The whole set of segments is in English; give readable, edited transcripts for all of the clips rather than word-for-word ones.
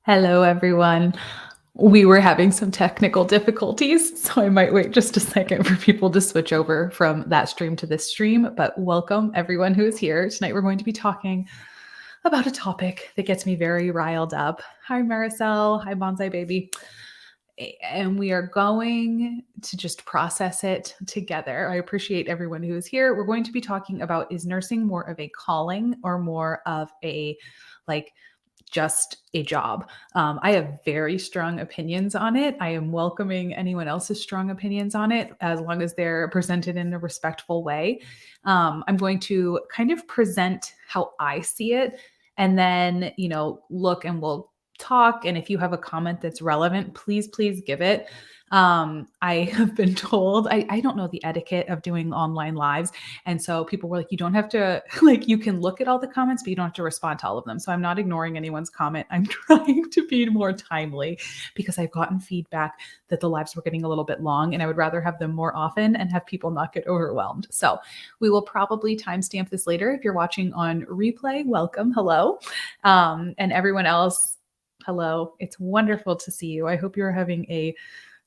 Hello, everyone. We were having some technical difficulties, so I might wait just a second for people to switch over from that stream to this stream. But welcome, everyone who is here. Tonight, we're going to be talking about a topic that gets me very riled up. Hi, Maricel. Hi, Bonsai Baby. And we are going to just process it together. I appreciate everyone who is here. We're going to be talking about, is nursing more of a calling or more of a like just a job? I have very strong opinions on it. I am welcoming anyone else's strong opinions on it as long as they're presented in a respectful way. I'm going to kind of present how I see it and then, look and we'll talk. And if you have a comment that's relevant, please give it. I have been told, I don't know the etiquette of doing online lives. And so people were like, you don't have to, like, you can look at all the comments, but you don't have to respond to all of them. So I'm not ignoring anyone's comment. I'm trying to be more timely because I've gotten feedback that the lives were getting a little bit long and I would rather have them more often and have people not get overwhelmed. So we will probably timestamp this later. If you're watching on replay, welcome. Hello. And everyone else, hello. It's wonderful to see you. I hope you're having a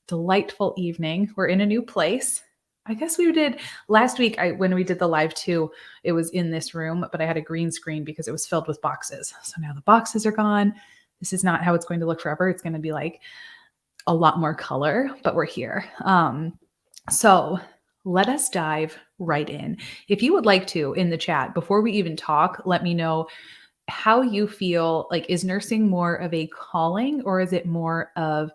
delightful evening. We're in a new place. I guess we did last week. When we did the live too, it was in this room, but I had a green screen because it was filled with boxes. So now the boxes are gone. This is not how it's going to look forever. It's going to be like a lot more color, but we're here. So let us dive right in. If you would like to, in the chat, before we even talk, let me know how you feel. Like, is nursing more of a calling or is it more of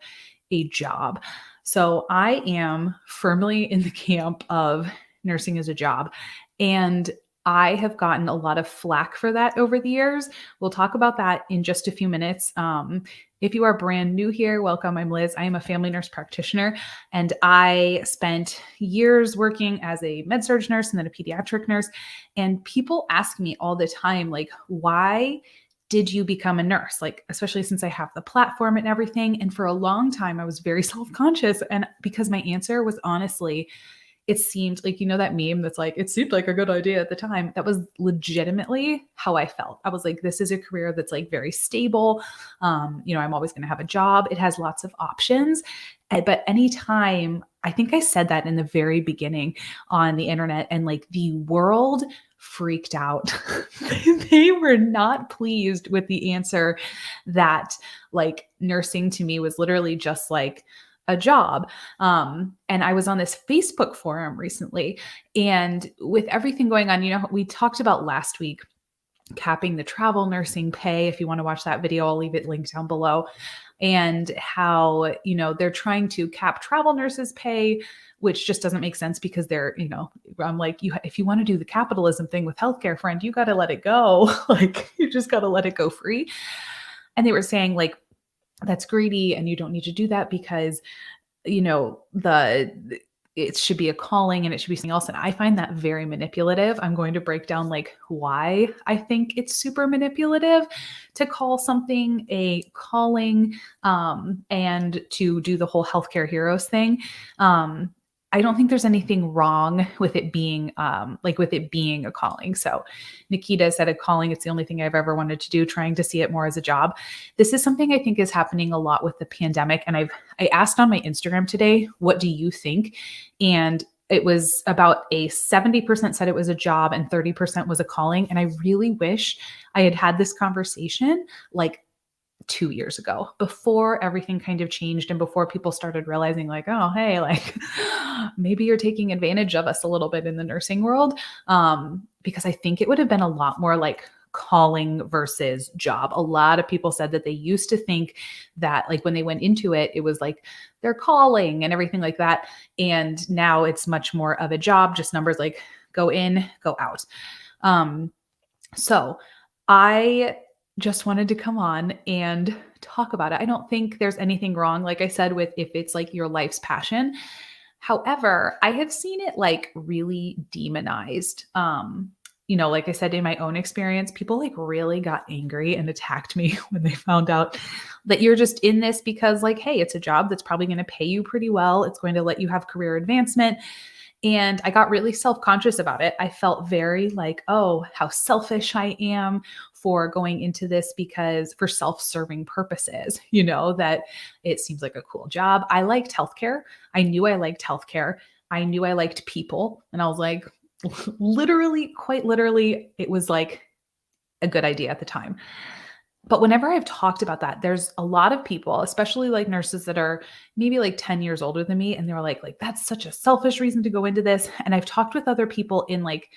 a job? So I am firmly in the camp of nursing as a job. And I have gotten a lot of flack for that over the years. We'll talk about that in just a few minutes. If you are brand new here, welcome. I'm Liz. I am a family nurse practitioner, and I spent years working as a med-surg nurse and then a pediatric nurse. And people ask me all the time, like, why did you become a nurse? Like, especially since I have the platform and everything. And for a long time, I was very self-conscious. And because my answer was honestly, it seemed like, that meme that's like, it seemed like a good idea at the time. That was legitimately how I felt. I was like, this is a career that's like very stable. I'm always going to have a job. It has lots of options. But anytime, I think I said that in the very beginning on the internet, and like the world freaked out. They were not pleased with the answer that like nursing to me was literally just like a job. And I was on this Facebook forum recently, and with everything going on, we talked about last week capping the travel nursing pay. If you want to watch that video, I'll leave it linked down below. And how, they're trying to cap travel nurses' pay, which just doesn't make sense because I'm like, if you want to do the capitalism thing with healthcare, friend, you got to let it go. Like, you just got to let it go free. And they were saying like, that's greedy and you don't need to do that because, it should be a calling and it should be something else. And I find that very manipulative. I'm going to break down like why I think it's super manipulative to call something a calling, and to do the whole healthcare heroes thing. I don't think there's anything wrong with it being a calling. So Nikita said a calling, it's the only thing I've ever wanted to do, trying to see it more as a job. This is something I think is happening a lot with the pandemic. And I asked on my Instagram today, what do you think? And it was about a 70% said it was a job and 30% was a calling. And I really wish I had had this conversation like 2 years ago, before everything kind of changed and before people started realizing like, oh, hey, like maybe you're taking advantage of us a little bit in the nursing world. Because I think it would have been a lot more like calling versus job. A lot of people said that they used to think that like when they went into it, it was like their calling and everything like that. And now it's much more of a job, just numbers like go in, go out. So I just wanted to come on and talk about it. I don't think there's anything wrong, like I said, with if it's like your life's passion. However, I have seen it like really demonized. Like I said, in my own experience, people like really got angry and attacked me when they found out that you're just in this because like, hey, it's a job that's probably going to pay you pretty well. It's going to let you have career advancement. And I got really self-conscious about it. I felt very like, oh, how selfish I am for going into this because for self-serving purposes, that it seems like a cool job. I liked healthcare. I knew I liked healthcare. I knew I liked people. And I was like, literally, quite literally, it was like a good idea at the time. But whenever I've talked about that, there's a lot of people, especially like nurses that are maybe like 10 years older than me. And they were like, that's such a selfish reason to go into this. And I've talked with other people in like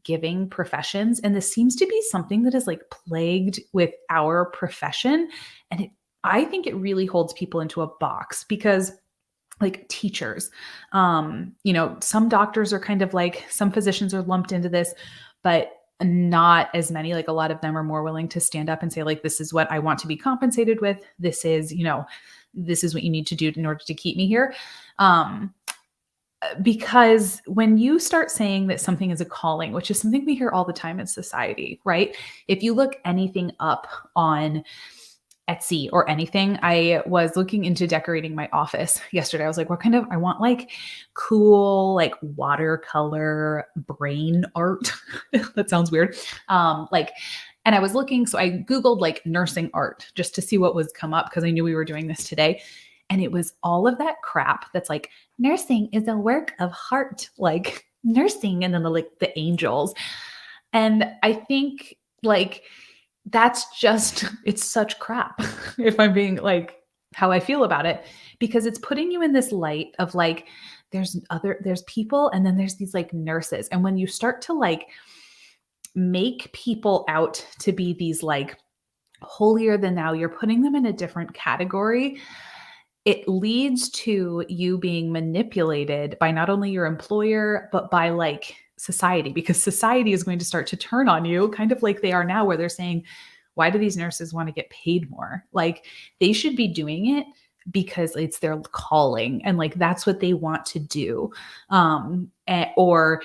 giving professions. And this seems to be something that is like plagued with our profession. And I think it really holds people into a box because like teachers, some doctors are kind of like, some physicians are lumped into this, but not as many. Like a lot of them are more willing to stand up and say like, this is what I want to be compensated with. This is what you need to do in order to keep me here. Because when you start saying that something is a calling, which is something we hear all the time in society, right? If you look anything up on Etsy or anything, I was looking into decorating my office yesterday. I was like, I want like cool, like watercolor brain art. That sounds weird. And I was looking, so I Googled like nursing art just to see what was come up because I knew we were doing this today. And it was all of that crap that's like, nursing is a work of heart, like nursing, and then the angels. And I think like, it's such crap if I'm being like how I feel about it, because it's putting you in this light of like, there's people and then there's these like nurses. And when you start to like make people out to be these like holier than thou, you're putting them in a different category. It leads to you being manipulated by not only your employer, but by like society, because society is going to start to turn on you kind of like they are now, where they're saying, why do these nurses want to get paid more? Like they should be doing it because it's their calling and like that's what they want to do. Like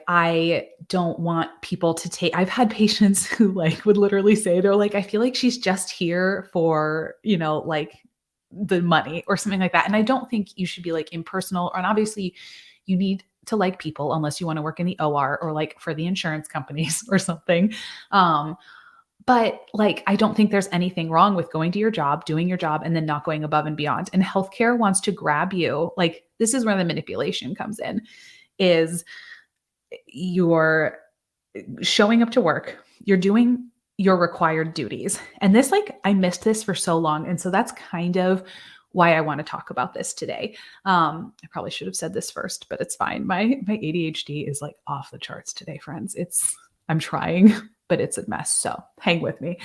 I don't want people to take, I've had patients who like would literally say, they're like, I feel like she's just here for, like the money or something like that. And I don't think you should be like impersonal. And obviously you need to like people unless you want to work in the OR or like for the insurance companies or something. But like, I don't think there's anything wrong with going to your job, doing your job, and then not going above and beyond. And healthcare wants to grab you. Like, this is where the manipulation comes in, is you're showing up to work, you're doing your required duties. And this, like, I missed this for so long. And so that's kind of why I want to talk about this today. I probably should have said this first, but it's fine. My ADHD is like off the charts today, friends. I'm trying, but it's a mess. So hang with me.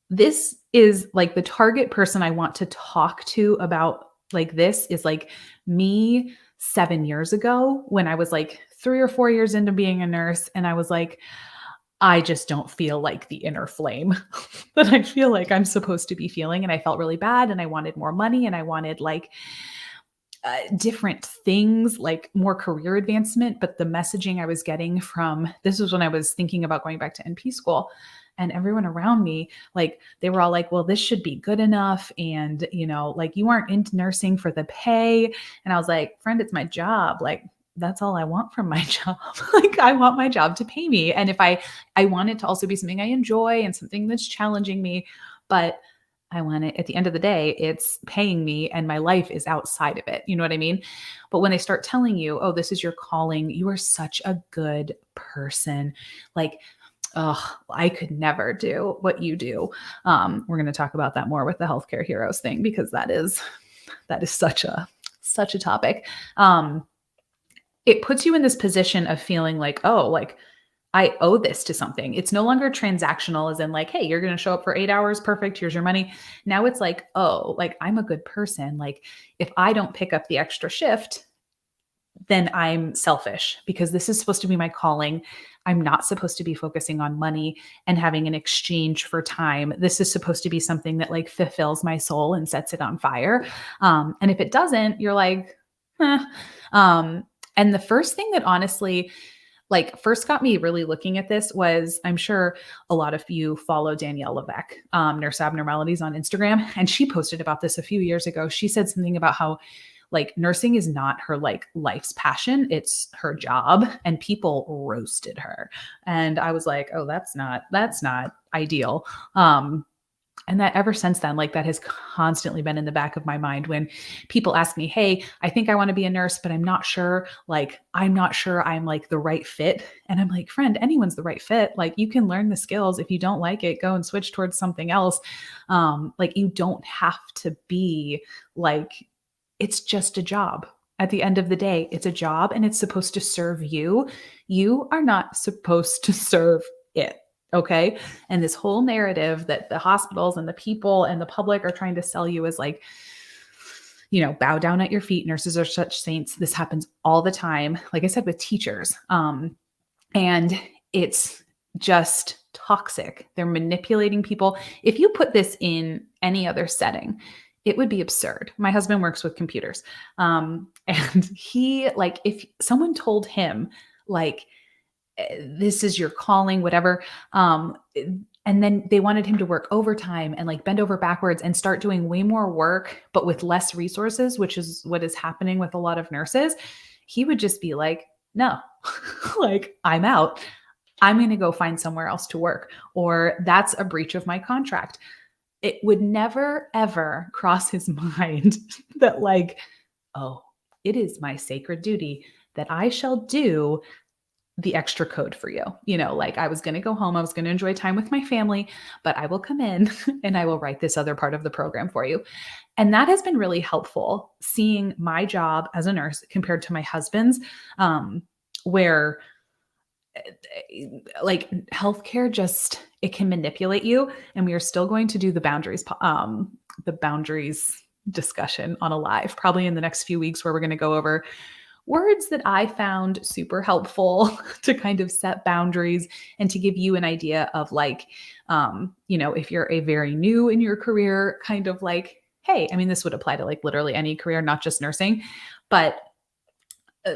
This is like the target person I want to talk to about like this is like me 7 years ago when I was like 3 or 4 years into being a nurse. And I was like, I just don't feel like the inner flame that I feel like I'm supposed to be feeling. And I felt really bad and I wanted more money and I wanted like different things, like more career advancement. But the messaging I was getting this was when I was thinking about going back to NP school, and everyone around me, like they were all like, well, this should be good enough. And, like you aren't into nursing for the pay. And I was like, friend, it's my job. Like, that's all I want from my job. Like I want my job to pay me. And if I want it to also be something I enjoy and something that's challenging me, but I want it at the end of the day, it's paying me and my life is outside of it. You know what I mean? But when they start telling you, oh, this is your calling, you are such a good person. Like, oh, I could never do what you do. We're going to talk about that more with the healthcare heroes thing, because that is such a topic. It puts you in this position of feeling like, oh, like I owe this to something. It's no longer transactional as in like, hey, you're going to show up for 8 hours. Perfect. Here's your money. Now it's like, oh, like I'm a good person. Like if I don't pick up the extra shift, then I'm selfish because this is supposed to be my calling. I'm not supposed to be focusing on money and having an exchange for time. This is supposed to be something that like fulfills my soul and sets it on fire. And if it doesn't, you're like, eh. And the first thing that honestly, like first got me really looking at this was, I'm sure a lot of you follow Danielle Levesque, Nurse Abnormalities on Instagram. And she posted about this a few years ago. She said something about how like nursing is not her like life's passion, it's her job, and people roasted her. And I was like, oh, that's not ideal. And that ever since then, like that has constantly been in the back of my mind when people ask me, hey, I think I want to be a nurse, but I'm not sure. Like, I'm not sure I'm like the right fit. And I'm like, friend, anyone's the right fit. Like, you can learn the skills. If you don't like it, go and switch towards something else. Like, you don't have to be like, it's just a job. At the end of the day, it's a job and it's supposed to serve you. You are not supposed to serve it. Okay. And this whole narrative that the hospitals and the people and the public are trying to sell you is like, bow down at your feet. Nurses are such saints. This happens all the time. Like I said, with teachers. And it's just toxic. They're manipulating people. If you put this in any other setting, it would be absurd. My husband works with computers. And he, like, if someone told him, like, this is your calling, whatever. And then they wanted him to work overtime and like bend over backwards and start doing way more work, but with less resources, which is what is happening with a lot of nurses. He would just be like, no, like I'm out. I'm going to go find somewhere else to work, or that's a breach of my contract. It would never, ever cross his mind that, like, oh, it is my sacred duty that I shall do the extra code for you. Like I was going to go home, I was going to enjoy time with my family, but I will come in and I will write this other part of the program for you. And that has been really helpful, seeing my job as a nurse compared to my husband's, where like healthcare just, it can manipulate you. And we are still going to do the boundaries discussion on a live, probably in the next few weeks, where we're going to go over words that I found super helpful to kind of set boundaries and to give you an idea of like, if you're a very new in your career, kind of like, hey, I mean, this would apply to like literally any career, not just nursing, but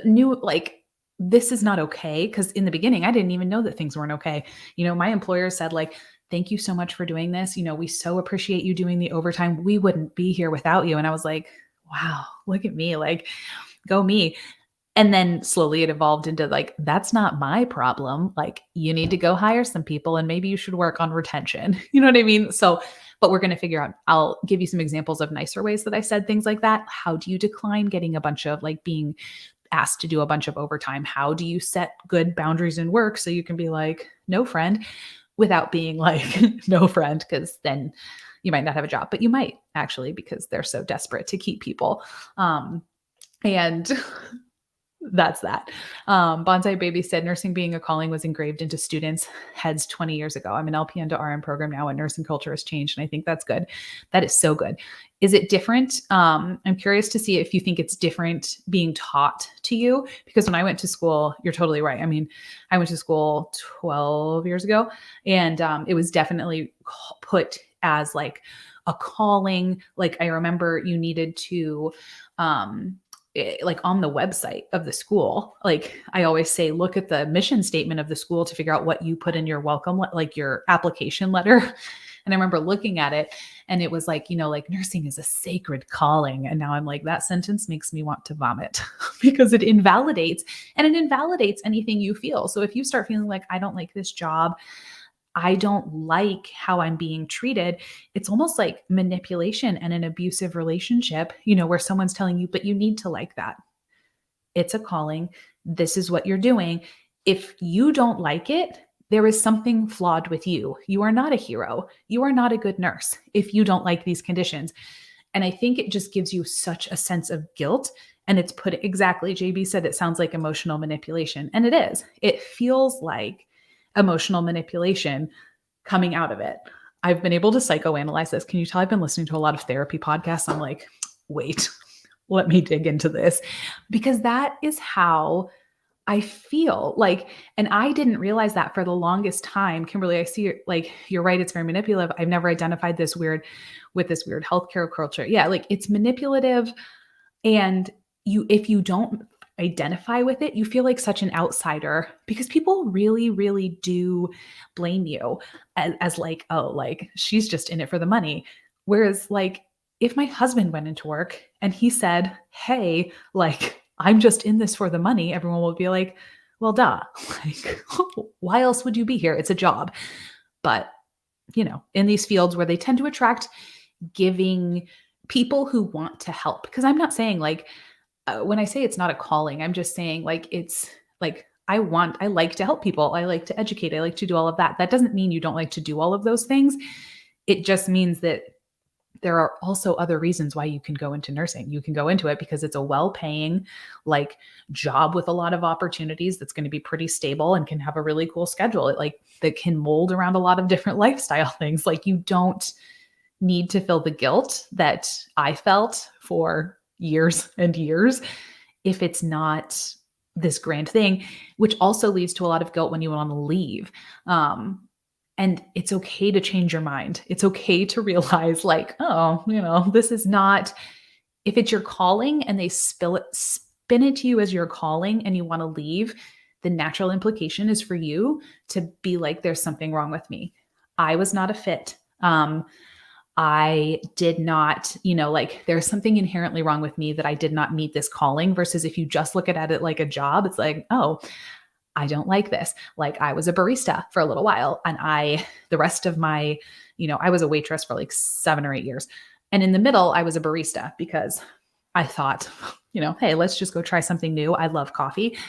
new, like, this is not okay. Cause in the beginning, I didn't even know that things weren't okay. My employer said like, thank you so much for doing this. We so appreciate you doing the overtime. We wouldn't be here without you. And I was like, wow, look at me, like, go me. And then slowly it evolved into like, that's not my problem. Like, you need to go hire some people and maybe you should work on retention. You know what I mean? So, but we're going to figure out, I'll give you some examples of nicer ways that I said things like that. How do you decline getting a bunch of like being asked to do a bunch of overtime? How do you set good boundaries in work so you can be like, no friend, without being like, no friend, because then you might not have a job, but you might actually, because they're so desperate to keep people. And that's that. Bonsai Baby said, nursing being a calling was engraved into students' heads 20 years ago. I'm an LPN to RN program now, and nursing culture has changed. And I think that's good. That is so good. Is it different? I'm curious to see if you think it's different being taught to you, because when I went to school, you're totally right. I mean, I went to school 12 years ago, and it was definitely put as like a calling. Like I remember you needed to, like on the website of the school, like I always say, look at the mission statement of the school to figure out what you put in your welcome, like your application letter. And I remember looking at it and it was like, like nursing is a sacred calling. And now I'm like, that sentence makes me want to vomit because it invalidates anything you feel. So if you start feeling like, I don't like this job, I don't like how I'm being treated, it's almost like manipulation and an abusive relationship, where someone's telling you, but you need to like that. It's a calling. This is what you're doing. If you don't like it, there is something flawed with you. You are not a hero. You are not a good nurse if you don't like these conditions. And I think it just gives you such a sense of guilt. And it's put exactly, JB said, it sounds like emotional manipulation. And it is. It feels like emotional manipulation coming out of it. I've been able to psychoanalyze this. Can you tell I've been listening to a lot of therapy podcasts? I'm like, wait, let me dig into this, because that is how I feel like, and I didn't realize that for the longest time. Kimberly, I see like, you're right. It's very manipulative. I've never identified this weird healthcare culture. Yeah. Like it's manipulative. And if you don't identify with it, you feel like such an outsider, because people really, really do blame you as like, oh, like she's just in it for the money. Whereas like, if my husband went into work and he said, hey, like, I'm just in this for the money, everyone would be like, well, duh. Like, why else would you be here? It's a job. But, in these fields where they tend to attract giving people who want to help, because I'm not saying like, when I say it's not a calling, I'm just saying like, it's like, I like to help people. I like to educate. I like to do all of that. That doesn't mean you don't like to do all of those things. It just means that there are also other reasons why you can go into nursing. You can go into it because it's a well-paying like job with a lot of opportunities that's going to be pretty stable and can have a really cool schedule. It like that can mold around a lot of different lifestyle things. Like you don't need to feel the guilt that I felt for years and years if it's not this grand thing, which also leads to a lot of guilt when you want to leave. And it's okay to change your mind. It's okay to realize, like, oh, this is not, if it's your calling and they spin it to you as your calling and you want to leave, the natural implication is for you to be like, there's something wrong with me. I was not a fit. I did not, like there's something inherently wrong with me that I did not meet this calling, versus if you just look at it like a job, it's like, oh, I don't like this. Like I was a barista for a little while and the rest of my, I was a waitress for like 7 or 8 years. And in the middle, I was a barista because I thought, hey, let's just go try something new. I love coffee.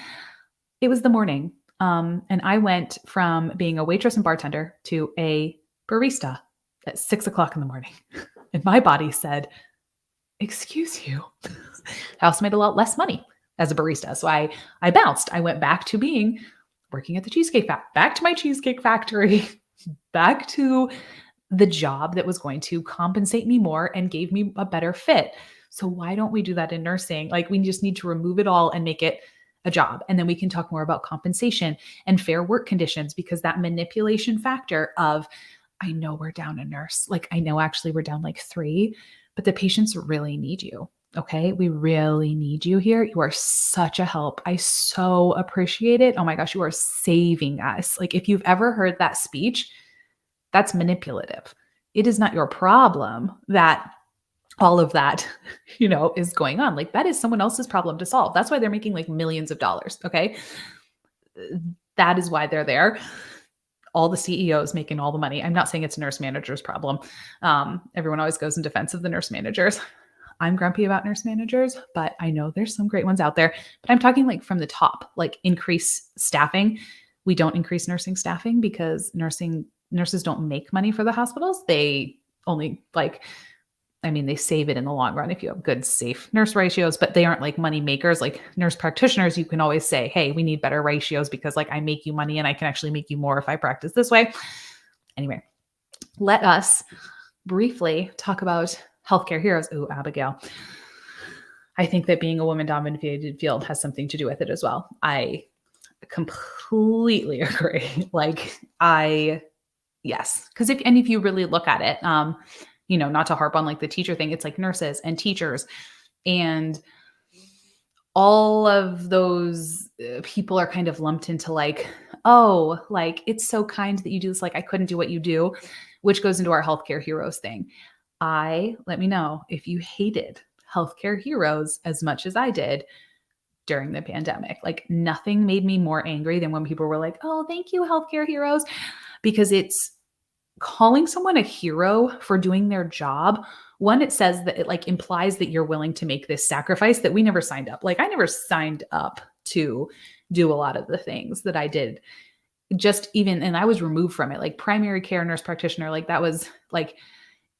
It was the morning. And I went from being a waitress and bartender to a barista at 6 o'clock in the morning. And my body said, excuse you. I also made a lot less money as a barista. So I bounced. I went back to being working at the Cheesecake Factory, back to my Cheesecake Factory, back to the job that was going to compensate me more and gave me a better fit. So why don't we do that in nursing? Like we just need to remove it all and make it a job. And then we can talk more about compensation and fair work conditions, because that manipulation factor of, I know we're down a nurse. Like I know actually we're down like 3, but the patients really need you. Okay. We really need you here. You are such a help. I so appreciate it. Oh my gosh, you are saving us. Like if you've ever heard that speech, that's manipulative. It is not your problem that all of that, is going on. Like that is someone else's problem to solve. That's why they're making like millions of dollars. Okay. That is why they're there. All the CEOs making all the money. I'm not saying it's a nurse manager's problem. Everyone always goes in defense of the nurse managers. I'm grumpy about nurse managers, but I know there's some great ones out there. But I'm talking like from the top, like increase staffing. We don't increase nursing staffing because nurses don't make money for the hospitals. They only they save it in the long run if you have good, safe nurse ratios, but they aren't like money makers. Like nurse practitioners, you can always say, hey, we need better ratios because like I make you money and I can actually make you more if I practice this way. Anyway, let us briefly talk about healthcare heroes. Ooh, Abigail. I think that being a woman-dominated field has something to do with it as well. I completely agree. Yes. Because if you really look at it, not to harp on like the teacher thing, it's like nurses and teachers and all of those people are kind of lumped into like, oh, like it's so kind that you do this. Like I couldn't do what you do, which goes into our healthcare heroes thing. Let me know if you hated healthcare heroes as much as I did during the pandemic. Like nothing made me more angry than when people were like, oh, thank you, healthcare heroes, because it's calling someone a hero for doing their job. One, it says that it like implies that you're willing to make this sacrifice that we never signed up. Like I never signed up to do a lot of the things that I did. And I was removed from it, like primary care nurse practitioner. Like that was like,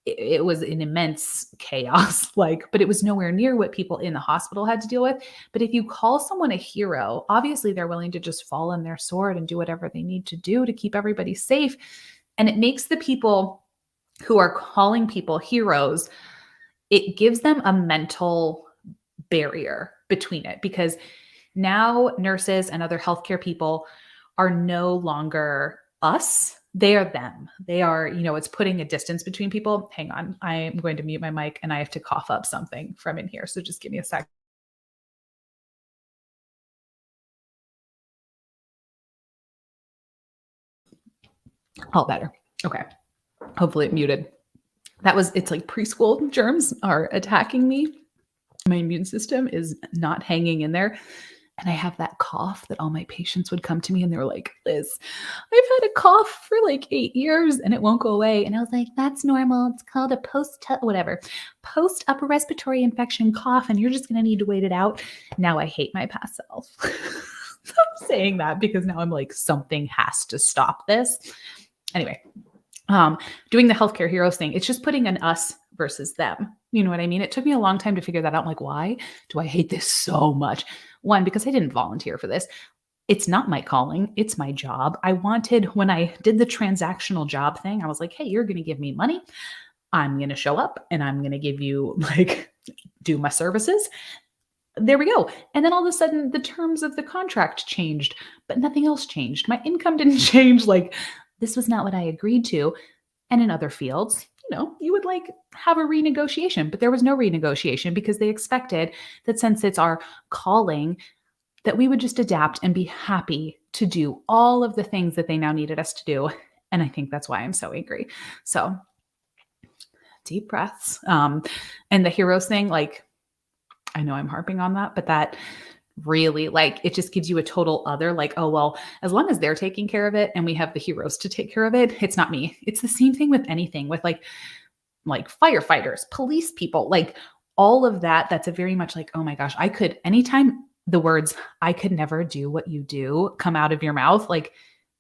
it was an immense chaos, but it was nowhere near what people in the hospital had to deal with. But if you call someone a hero, obviously they're willing to just fall on their sword and do whatever they need to do to keep everybody safe. And it makes the people who are calling people heroes, it gives them a mental barrier between it, because now nurses and other healthcare people are no longer us. They are them. They are, it's putting a distance between people. Hang on. I'm going to mute my mic and I have to cough up something from in here. So just give me a sec. All better. Okay. Hopefully it muted. It's like preschool germs are attacking me. My immune system is not hanging in there. And I have that cough that all my patients would come to me and they were like, Liz, I've had a cough for like 8 years and it won't go away. And I was like, that's normal. It's called a post upper respiratory infection cough. And you're just going to need to wait it out. Now I hate my past self. I'm saying that because now I'm like, something has to stop this. Anyway, doing the healthcare heroes thing, it's just putting an us versus them. You know what I mean? It took me a long time to figure that out. I'm like, why do I hate this so much? One, because I didn't volunteer for this. It's not my calling. It's my job. When I did the transactional job thing, I was like, hey, you're going to give me money. I'm going to show up and I'm going to give you do my services. There we go. And then all of a sudden the terms of the contract changed, but nothing else changed. My income didn't change. This was not what I agreed to. And in other fields, you would have a renegotiation, but there was no renegotiation because they expected that since it's our calling, that we would just adapt and be happy to do all of the things that they now needed us to do. And I think that's why I'm so angry. So deep breaths. And the heroes thing, I know I'm harping on that, but that really it just gives you a total other, oh, well, as long as they're taking care of it and we have the heroes to take care of it, it's not me. It's the same thing with anything with like firefighters, police people, all of that. That's a very much oh my gosh, anytime the words, I could never do what you do come out of your mouth,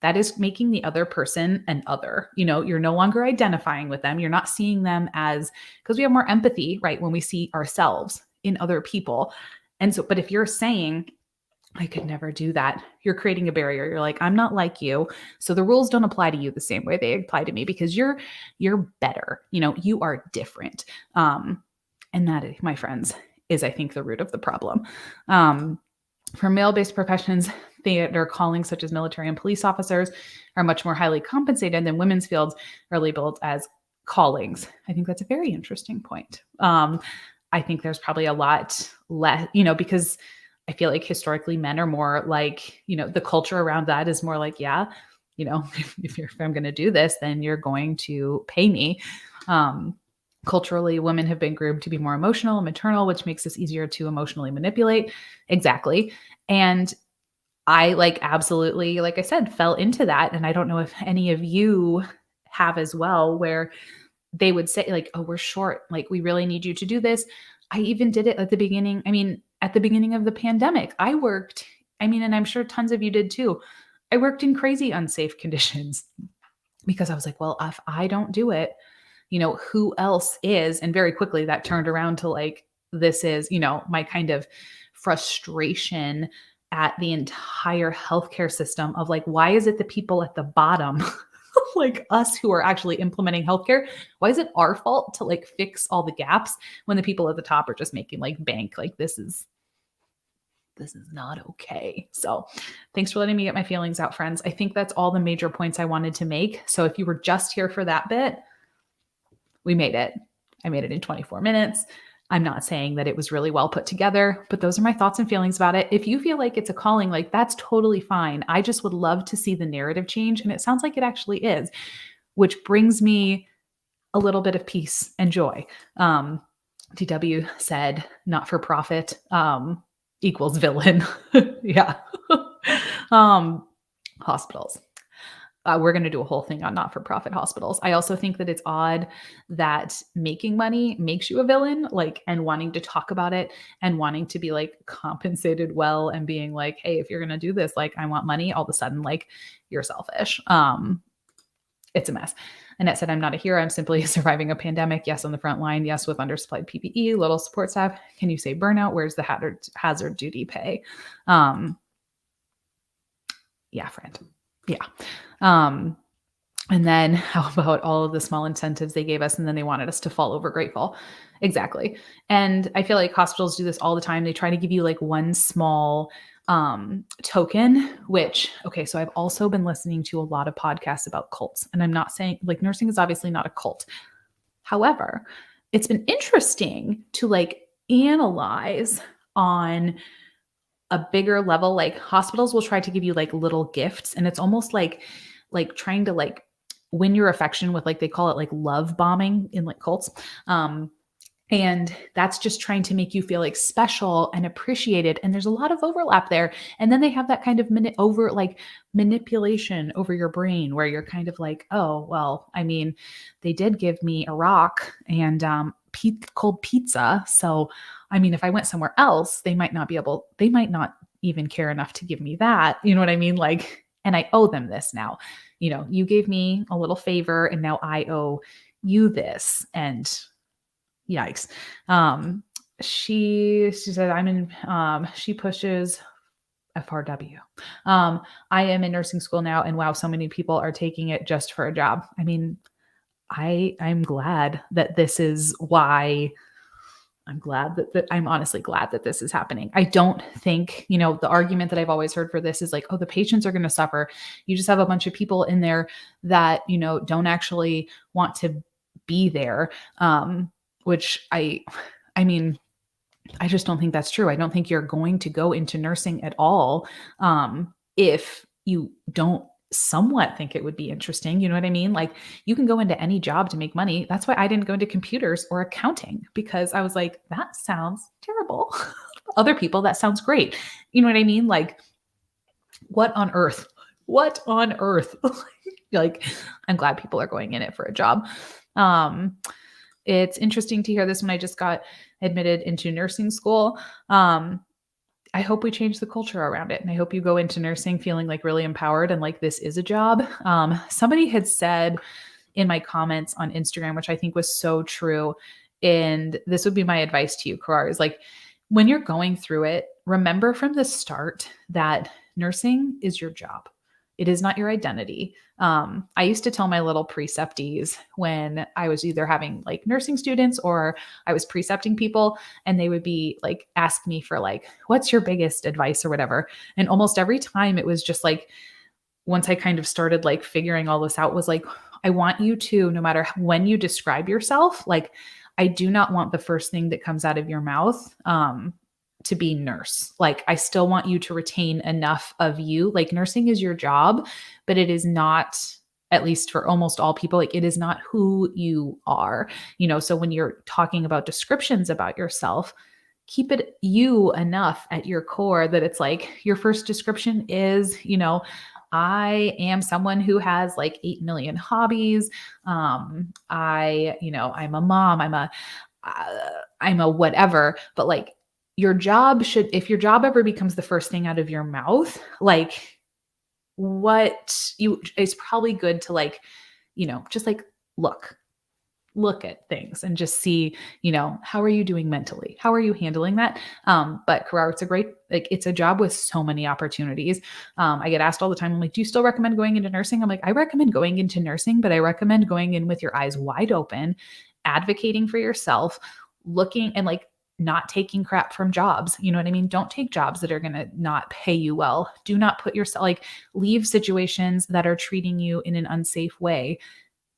that is making the other person an other. You're no longer identifying with them. You're not seeing them because we have more empathy, right? When we see ourselves in other people. And so, but if you're saying, I could never do that, you're creating a barrier. You're like, I'm not like you. So the rules don't apply to you the same way they apply to me because you're better. You are different. And that, my friends, is I think the root of the problem. For male-based professions, their callings such as military and police officers are much more highly compensated than women's fields are labeled as callings. I think that's a very interesting point. I think there's probably a lot less, because I feel like historically men are more the culture around that is more if I'm going to do this, then you're going to pay me. Culturally, women have been groomed to be more emotional and maternal, which makes us easier to emotionally manipulate. Exactly. And I absolutely, like I said, fell into that. And I don't know if any of you have as well, where they would say oh, we're short. We really need you to do this. I even did it at the beginning. At the beginning of the pandemic, I worked, and I'm sure tons of you did too. I worked in crazy unsafe conditions because I was like, well, if I don't do it, who else is? And very quickly that turned around to this is, my kind of frustration at the entire healthcare system of why is it the people at the bottom us who are actually implementing healthcare, why is it our fault to fix all the gaps when the people at the top are just making bank? This is not okay. So thanks for letting me get my feelings out, friends. I think that's all the major points I wanted to make. So if you were just here for that bit, we made it. I made it in 24 minutes. I'm not saying that it was really well put together, but those are my thoughts and feelings about it. If you feel like it's a calling, that's totally fine. I just would love to see the narrative change. And it sounds like it actually is, which brings me a little bit of peace and joy. DW said, not for profit equals villain. Yeah. Hospitals. We're going to do a whole thing on not-for-profit hospitals. I also think that it's odd that making money makes you a villain, and wanting to talk about it and wanting to be compensated well and being hey, if you're going to do this, I want money, all of a sudden, you're selfish. It's a mess. Annette said, I'm not a hero. I'm simply surviving a pandemic. Yes, on the front line. Yes, with undersupplied PPE, little support staff. Can you say burnout? Where's the hazard duty pay? Yeah, friend. Yeah. And then how about all of the small incentives they gave us and then they wanted us to fall over grateful? Exactly. And I feel like hospitals do this all the time. They try to give you one small token, which, okay, so I've also been listening to a lot of podcasts about cults, and I'm not saying nursing is obviously not a cult. However, it's been interesting to analyze on a bigger level. Hospitals will try to give you little gifts, and it's almost like trying to win your affection with, like, they call it like love bombing in like cults. And that's just trying to make you feel like special and appreciated. And there's a lot of overlap there. And then they have that kind of manipulation over your brain where you're kind of like, oh, well, I mean, they did give me a rock and cold pizza. So, I mean, if I went somewhere else, they might not even care enough to give me that. You know what I mean? Like, and I owe them this now. You gave me a little favor and now I owe you this. And yikes. She said, she pushes FRW. I am in nursing school now, and wow, so many people are taking it just for a job. I mean, I'm glad that this is why. I'm glad that I'm honestly glad that this is happening. I don't think, the argument that I've always heard for this is like, oh, the patients are going to suffer. You just have a bunch of people in there that, don't actually want to be there. Which I mean, I just don't think that's true. I don't think you're going to go into nursing at all if you don't somewhat think it would be interesting. You know what I mean? Like, you can go into any job to make money. That's why I didn't go into computers or accounting, because I was like, that sounds terrible. Other people, that sounds great. You know what I mean? Like, what on earth? What on earth? Like, I'm glad people are going in it for a job. It's interesting to hear this when I just got admitted into nursing school. I hope we change the culture around it. And I hope you go into nursing feeling like really empowered and like this is a job. Somebody had said in my comments on Instagram, which I think was so true, and this would be my advice to you, Karar, is like, when you're going through it, remember from the start that nursing is your job. It is not your identity. I used to tell my little preceptees when I was either having like nursing students or I was precepting people, and they would be like, ask me for like, what's your biggest advice or whatever. And almost every time it was just like, once I kind of started like figuring all this out, was like, I want you to, no matter when you describe yourself, like, I do not want the first thing that comes out of your mouth to be nurse. Like, I still want you to retain enough of you. Like, nursing is your job, but it is not, at least for almost all people, like, it is not who you are. So when you're talking about descriptions about yourself, keep it you enough at your core that it's like, your first description is, I am someone who has like 8 million hobbies. I'm a mom, I'm a whatever, but like, your job should, if your job ever becomes the first thing out of your mouth, like, it's probably good to like, just like look at things and just see, how are you doing mentally? How are you handling that? But Karar, it's a job with so many opportunities. I get asked all the time, I'm like, do you still recommend going into nursing? I'm like, I recommend going into nursing, but I recommend going in with your eyes wide open, advocating for yourself, looking and like, not taking crap from jobs. You know what I mean? Don't take jobs that are going to not pay you well. Do not put yourself, like, leave situations that are treating you in an unsafe way.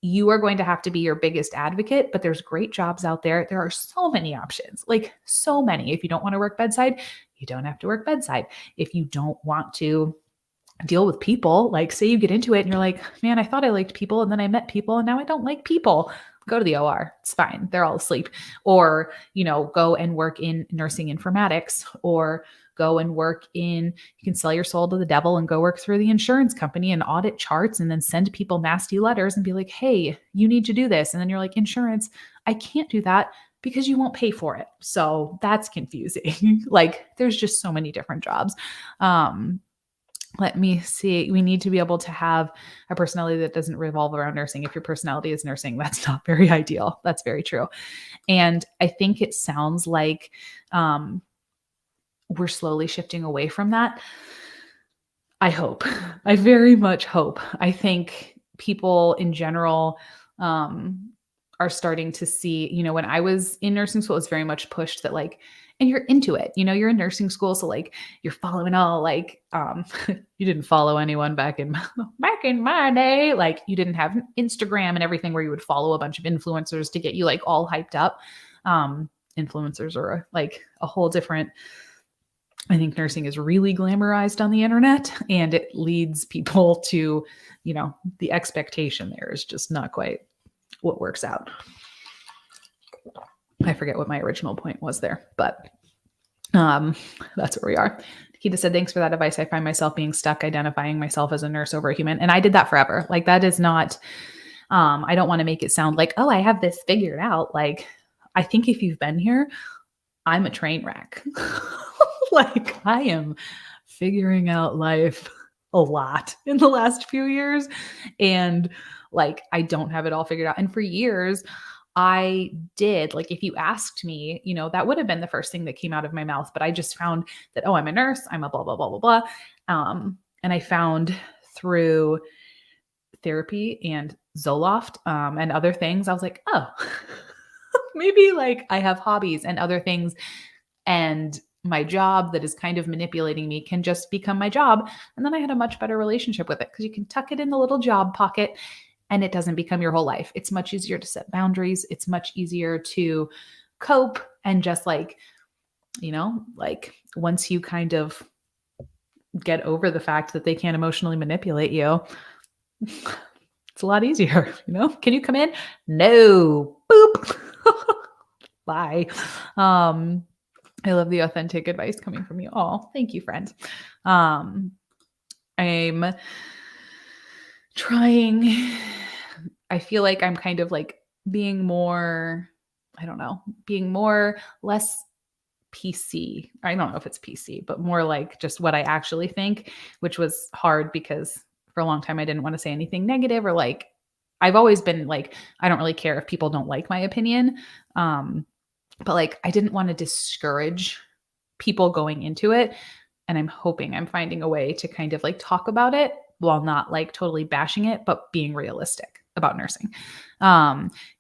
You are going to have to be your biggest advocate, but there's great jobs out there. There are so many options, like so many. If you don't want to work bedside, you don't have to work bedside. If you don't want to deal with people, like say you get into it and you're like, man, I thought I liked people and then I met people and now I don't like people. Go to the OR. It's fine. They're all asleep. Or, go and work in nursing informatics, or go and work you can sell your soul to the devil and go work through the insurance company and audit charts and then send people nasty letters and be like, hey, you need to do this. And then you're like, insurance, I can't do that because you won't pay for it. So that's confusing. Like, there's just so many different jobs. Let me see. We need to be able to have a personality that doesn't revolve around nursing. If your personality is nursing, that's not very ideal. That's very true. And I think it sounds like we're slowly shifting away from that. I hope. I very much hope. I think people in general are starting to see, when I was in nursing school, it's very much pushed that like, and you're into it, you're in nursing school. So like, you're following all like, you didn't follow anyone back in my day. Like, you didn't have Instagram and everything where you would follow a bunch of influencers to get you like all hyped up. Influencers are like a whole different I think nursing is really glamorized on the internet, and it leads people to, the expectation there is just not quite what works out. I forget what my original point was there, but that's where we are. Nikita said, thanks for that advice. I find myself being stuck identifying myself as a nurse over a human. And I did that forever. Like, that is not, I don't want to make it sound like, oh, I have this figured out. Like, I think if you've been here, I'm a train wreck. Like, I am figuring out life a lot in the last few years. And like, I don't have it all figured out. And for years, I did, like, if you asked me, that would have been the first thing that came out of my mouth. But I just found that, oh, I'm a nurse. I'm a blah, blah, blah, blah, blah. And I found through therapy and Zoloft and other things, I was like, oh, maybe like I have hobbies and other things. And my job that is kind of manipulating me can just become my job. And then I had a much better relationship with it because you can tuck it in the little job pocket and it doesn't become your whole life. It's much easier to set boundaries. It's much easier to cope and just like, like once you kind of get over the fact that they can't emotionally manipulate you, it's a lot easier, Can you come in? No. Boop. Bye. I love the authentic advice coming from you. Oh, thank you, friend. I'm trying. I feel like I'm kind of like being more, less PC. I don't know if it's PC, but more like just what I actually think, which was hard because for a long time I didn't want to say anything negative, or like, I've always been like, I don't really care if people don't like my opinion. But like, I didn't want to discourage people going into it. And I'm hoping I'm finding a way to kind of like talk about it while not like totally bashing it, but being realistic about nursing.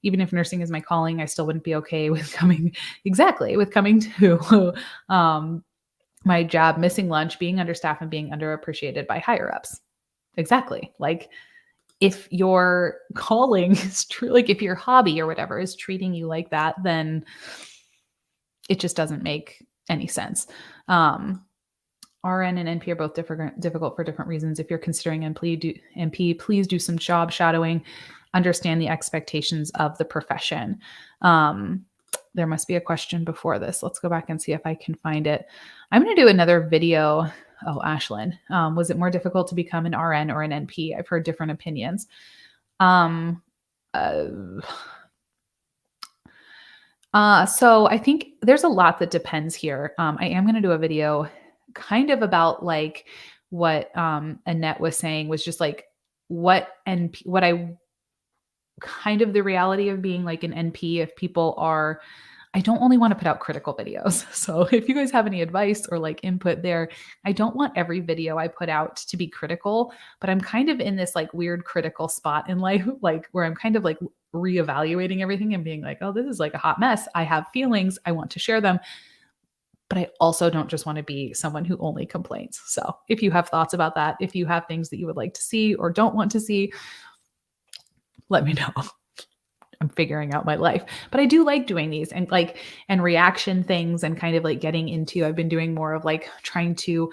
Even if nursing is my calling, I still wouldn't be okay with coming to my job, missing lunch, being understaffed, and being underappreciated by higher ups. Exactly. Like, if your calling is true, like if your hobby or whatever is treating you like that, then it just doesn't make any sense. RN and NP are both difficult for different reasons. If you're considering NP, please do some job shadowing, understand the expectations of the profession. There must be a question before this. Let's go back and see if I can find it. I'm going to do another video. Oh, Ashlyn, was it more difficult to become an RN or an NP? I've heard different opinions. So I think there's a lot that depends here. I am going to do a video kind of about like what Annette was saying, was just like what I kind of the reality of being like an NP, if people are, I don't only want to put out critical videos. So if you guys have any advice or like input there, I don't want every video I put out to be critical, but I'm kind of in this like weird critical spot in life, like where I'm kind of like reevaluating everything and being like, oh, this is like a hot mess. I have feelings. I want to share them. But I also don't just want to be someone who only complains. So if you have thoughts about that, if you have things that you would like to see or don't want to see, let me know. I'm figuring out my life, but I do like doing these and reaction things and kind of like getting into, I've been doing more of like trying to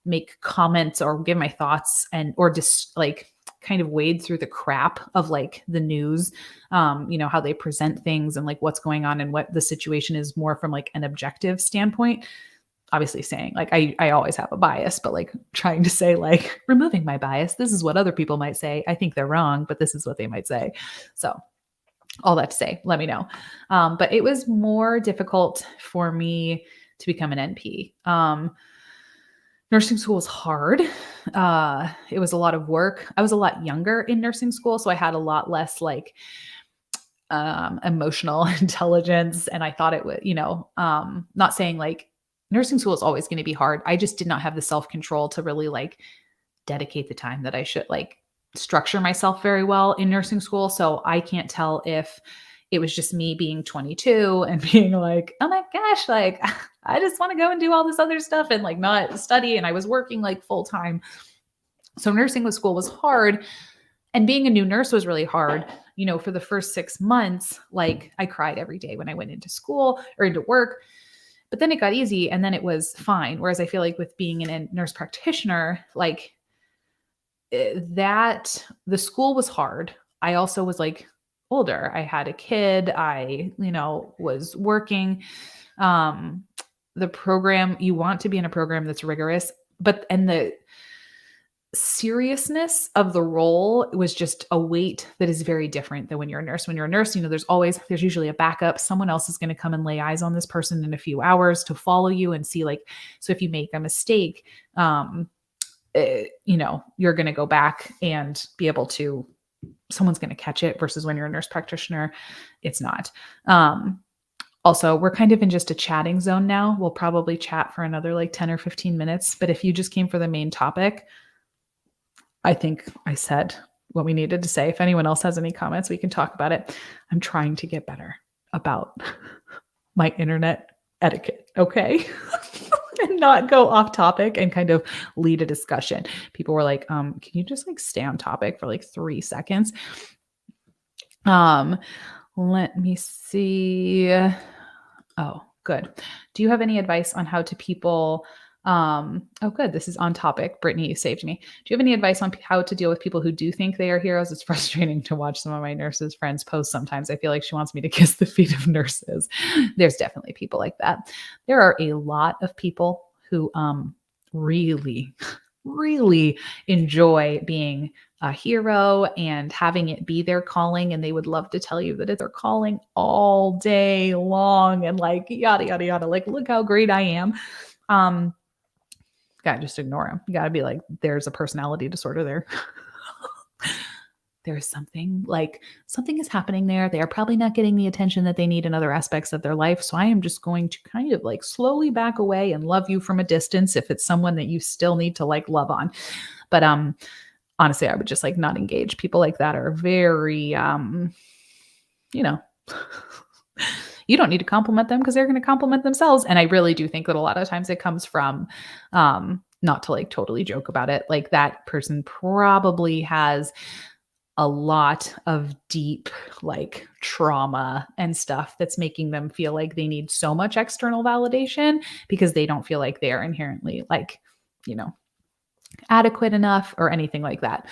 make comments or give my thoughts or just like kind of wade through the crap of like the news, how they present things and like what's going on and what the situation is more from like an objective standpoint. Obviously saying like, I always have a bias, but like trying to say like removing my bias, this is what other people might say. I think they're wrong, but this is what they might say. So all that to say, let me know. But it was more difficult for me to become an NP. Nursing school was hard. It was a lot of work. I was a lot younger in nursing school, so I had a lot less like emotional intelligence. And I thought it would, not saying like nursing school is always going to be hard. I just did not have the self-control to really like dedicate the time that I should, like structure myself very well in nursing school. So I can't tell if it was just me being 22 and being like, oh my gosh, like I just want to go and do all this other stuff and like not study. And I was working like full time. So nursing school was hard. And being a new nurse was really hard. For the first 6 months, like I cried every day when I went into school or into work. But then it got easy and then it was fine. Whereas I feel like with being a nurse practitioner, like that the school was hard. I also was like older. I had a kid. I, was working. Um, the program, you want to be in a program that's rigorous, and the seriousness of the role was just a weight that is very different than when you're a nurse. When you're a nurse, there's usually a backup. Someone else is going to come and lay eyes on this person in a few hours to follow you and see, like, so if you make a mistake, you're going to go back and be able to, someone's going to catch it, versus when you're a nurse practitioner, it's not. Also, we're kind of in just a chatting zone now. We'll probably chat for another like 10 or 15 minutes. But if you just came for the main topic, I think I said what we needed to say. If anyone else has any comments, we can talk about it. I'm trying to get better about my internet etiquette, okay? And not go off topic and kind of lead a discussion. People were like, can you just like stay on topic for like 3 seconds? Let me see. Oh, good. Do you have any advice on how to people oh, good. This is on topic. Brittany, you saved me. Do you have any advice on how to deal with people who do think they are heroes? It's frustrating to watch some of my nurses' friends post sometimes. I feel like she wants me to kiss the feet of nurses. There's definitely people like that. There are a lot of people who really, really enjoy being a hero and having it be their calling. And they would love to tell you that it's their calling all day long and like yada, yada, yada. Like, look how great I am. Gotta just ignore them. You gotta be like, there's a personality disorder there. There's something is happening there. They are probably not getting the attention that they need in other aspects of their life. So I am just going to kind of like slowly back away and love you from a distance if it's someone that you still need to like love on. But honestly, I would just like not engage. People like that are very you don't need to compliment them because they're going to compliment themselves. And I really do think that a lot of times it comes from, not to like totally joke about it, like that person probably has a lot of deep like trauma and stuff that's making them feel like they need so much external validation because they don't feel like they are inherently like, adequate enough or anything like that.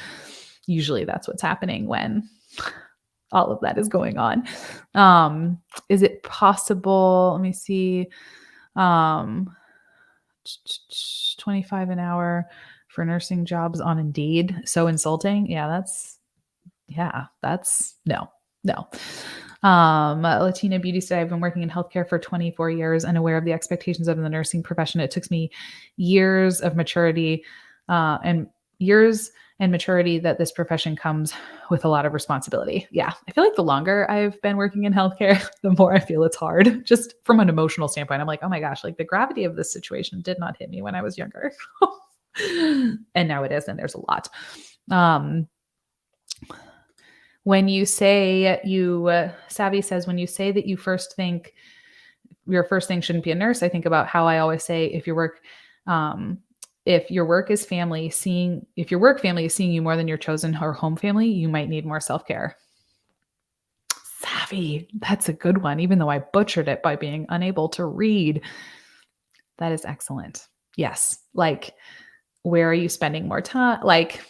Usually that's what's happening when all of that is going on. Is it possible? Let me see. 25 an hour for nursing jobs on Indeed. So insulting. That's no. Latina Beauty said, I've been working in healthcare for 24 years and aware of the expectations of the nursing profession. It took me years of maturity and maturity that this profession comes with a lot of responsibility. Yeah. I feel like the longer I've been working in healthcare, the more I feel it's hard just from an emotional standpoint. I'm like, oh my gosh, like the gravity of this situation did not hit me when I was younger. And now it is. And there's a lot. When you say Savvy says, when you say that you first think your first thing shouldn't be a nurse, I think about how I always say, if your work family is seeing you more than your chosen or home family, you might need more self-care. Savvy. That's a good one. Even though I butchered it by being unable to read. That is excellent. Yes. Like, where are you spending more time? Like,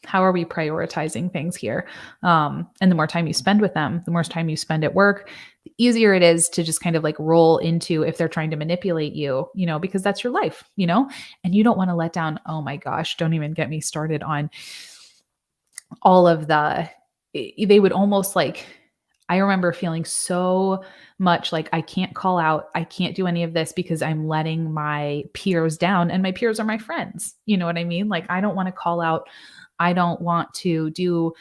how are we prioritizing things here? And the more time you spend with them, the more time you spend at work, the easier it is to just kind of like roll into if they're trying to manipulate you, because that's your life, and you don't want to let down. Oh my gosh, don't even get me started on all of they would almost like, I remember feeling so much like I can't call out, I can't do any of this because I'm letting my peers down, and my peers are my friends. You know what I mean? Like, I don't want to call out. I don't want to do,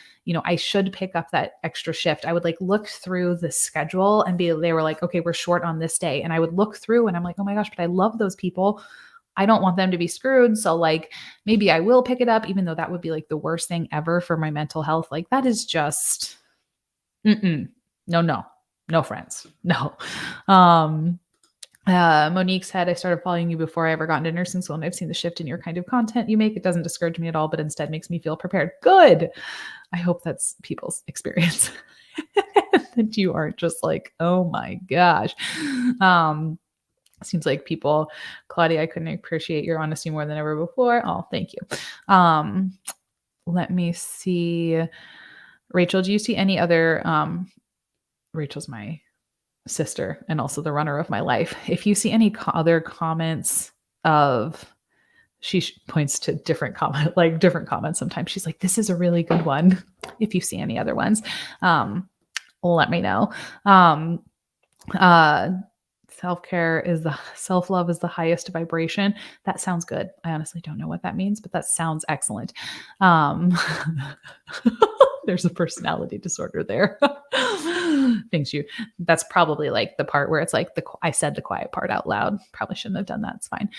I should pick up that extra shift. I would like look through the schedule and they were like, okay, we're short on this day. And I would look through and I'm like, oh my gosh, but I love those people. I don't want them to be screwed. So like, maybe I will pick it up, even though that would be like the worst thing ever for my mental health. Like, that is just, no friends. No. Monique said, I started following you before I ever got into nursing school, and I've seen the shift in your kind of content you make. It doesn't discourage me at all, but instead makes me feel prepared. Good. I hope that's people's experience. That you aren't just like, oh my gosh. Seems like people, Claudia, I couldn't appreciate your honesty more than ever before. Oh, thank you. Let me see. Rachel, do you see any other, Rachel's my sister and also the runner of my life. If you see any other comments of, she points to different comments. Sometimes she's like, this is a really good one. If you see any other ones, let me know. Self-care is self-love is the highest vibration. That sounds good. I honestly don't know what that means, but that sounds excellent. There's a personality disorder there. Thanks you. That's probably like the part where it's like I said the quiet part out loud. Probably shouldn't have done that. It's fine.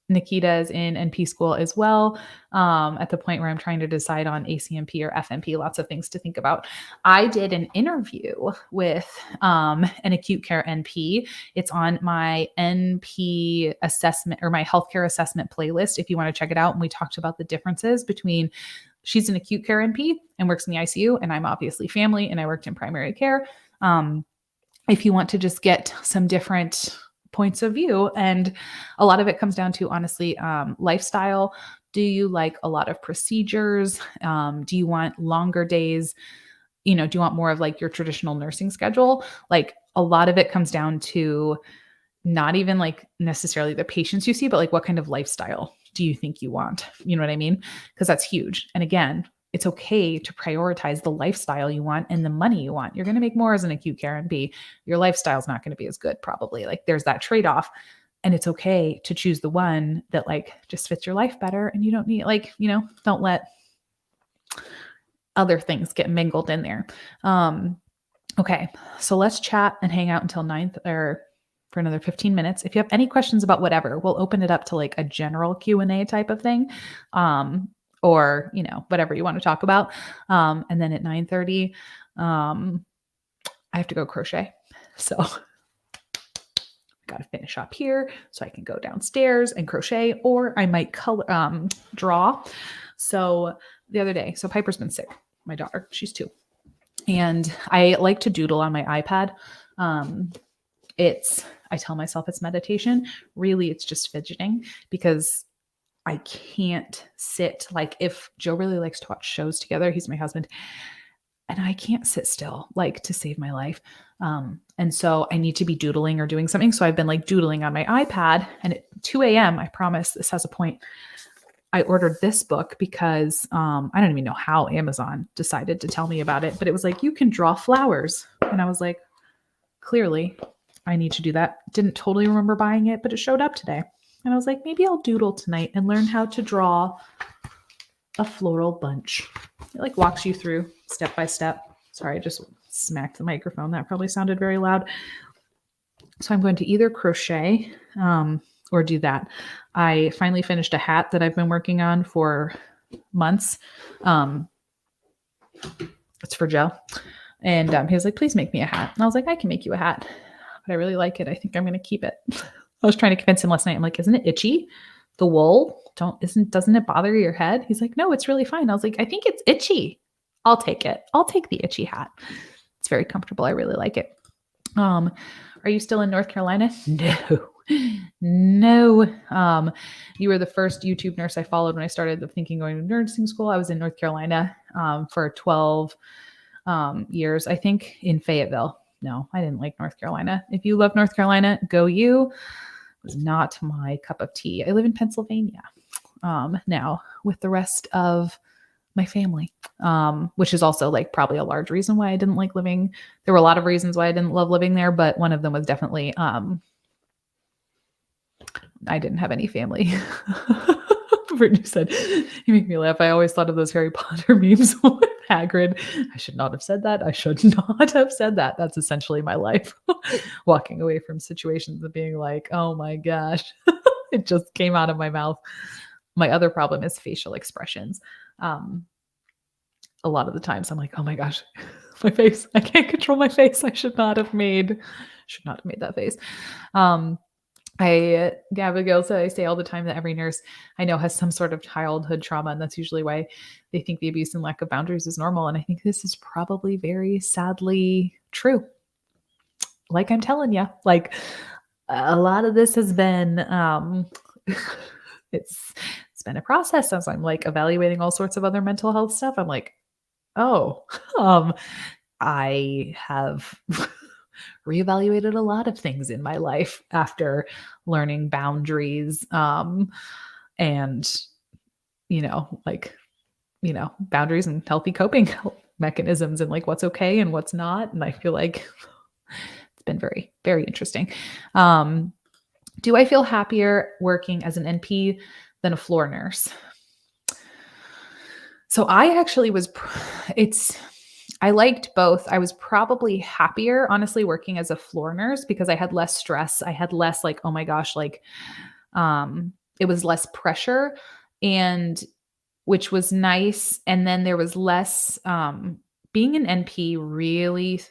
Nikita is in NP school as well, at the point where I'm trying to decide on ACMP or FNP, lots of things to think about. I did an interview with an acute care NP. It's on my NP assessment or my healthcare assessment playlist if you want to check it out. And we talked about the differences between, she's an acute care NP and works in the ICU, and I'm obviously family and I worked in primary care. If you want to just get some different points of view, and a lot of it comes down to, honestly, lifestyle. Do you like a lot of procedures? Do you want longer days? Do you want more of like your traditional nursing schedule? Like a lot of it comes down to not even like necessarily the patients you see, but like what kind of lifestyle do you think you want? You know what I mean? Because that's huge. And again, it's okay to prioritize the lifestyle you want and the money you want. You're going to make more as an acute care NP. Your lifestyle is not going to be as good, probably. Like there's that trade-off, and it's okay to choose the one that like just fits your life better. And you don't need don't let other things get mingled in there. Okay. So let's chat and hang out until 9th or for another 15 minutes. If you have any questions about whatever, we'll open it up to like a general Q&A type of thing. Or, whatever you want to talk about. And then at 9:30, I have to go crochet. So I got to finish up here so I can go downstairs and crochet, or I might draw. So the other day, so Piper's been sick, my daughter, she's 2. And I like to doodle on my iPad. I tell myself it's meditation. Really, it's just fidgeting, because I can't sit, like if Joe really likes to watch shows together, he's my husband, and I can't sit still like to save my life. And so I need to be doodling or doing something. So I've been like doodling on my iPad, and at 2 a.m., I promise this has a point. I ordered this book because I don't even know how Amazon decided to tell me about it, but it was like, you can draw flowers. And I was like, clearly I need to do that. Didn't totally remember buying it, but it showed up today. And I was like, maybe I'll doodle tonight and learn how to draw a floral bunch. It like walks you through step by step. Sorry, I just smacked the microphone. That probably sounded very loud. So I'm going to either crochet or do that. I finally finished a hat that I've been working on for months. It's for Joe. And he was like, please make me a hat. And I was like, I can make you a hat, but I really like it. I think I'm going to keep it. I was trying to convince him last night. I'm like, isn't it itchy? The wool doesn't it bother your head? He's like, no, it's really fine. I was like, I think it's itchy. I'll take it. I'll take the itchy hat. It's very comfortable. I really like it. Are you still in North Carolina? No. You were the first YouTube nurse I followed when I started thinking going to nursing school. I was in North Carolina for 12 years, I think, in Fayetteville. No, I didn't like North Carolina. If you love North Carolina, go you. It was not my cup of tea. I live in Pennsylvania now with the rest of my family, which is also like probably a large reason why I didn't like living. There were a lot of reasons why I didn't love living there, but one of them was definitely I didn't have any family. Brittany said, you make me laugh. I always thought of those Harry Potter memes with Hagrid. I should not have said that. I should not have said that. That's essentially my life. Walking away from situations and being like, oh my gosh, it just came out of my mouth. My other problem is facial expressions. A lot of the times I'm like, oh my gosh, my face, I can't control my face. I should not have made that face. Abigail said, I say all the time that every nurse I know has some sort of childhood trauma, and that's usually why they think the abuse and lack of boundaries is normal. And I think this is probably very sadly true. like I'm telling you, like a lot of this has been it's it's been a process as I'm like evaluating all sorts of other mental health stuff. I'm like, oh, um, I have reevaluated a lot of things in my life after learning boundaries, and like boundaries and healthy coping mechanisms and like what's okay and what's not. And I feel like it's been very, very interesting. Um, do I feel happier working as an NP than a floor nurse? So I actually I liked both. I was probably happier, honestly, working as a floor nurse because I had less stress. I had less like, oh my gosh, like, it was less pressure, and which was nice. And then there was less, being an NP really,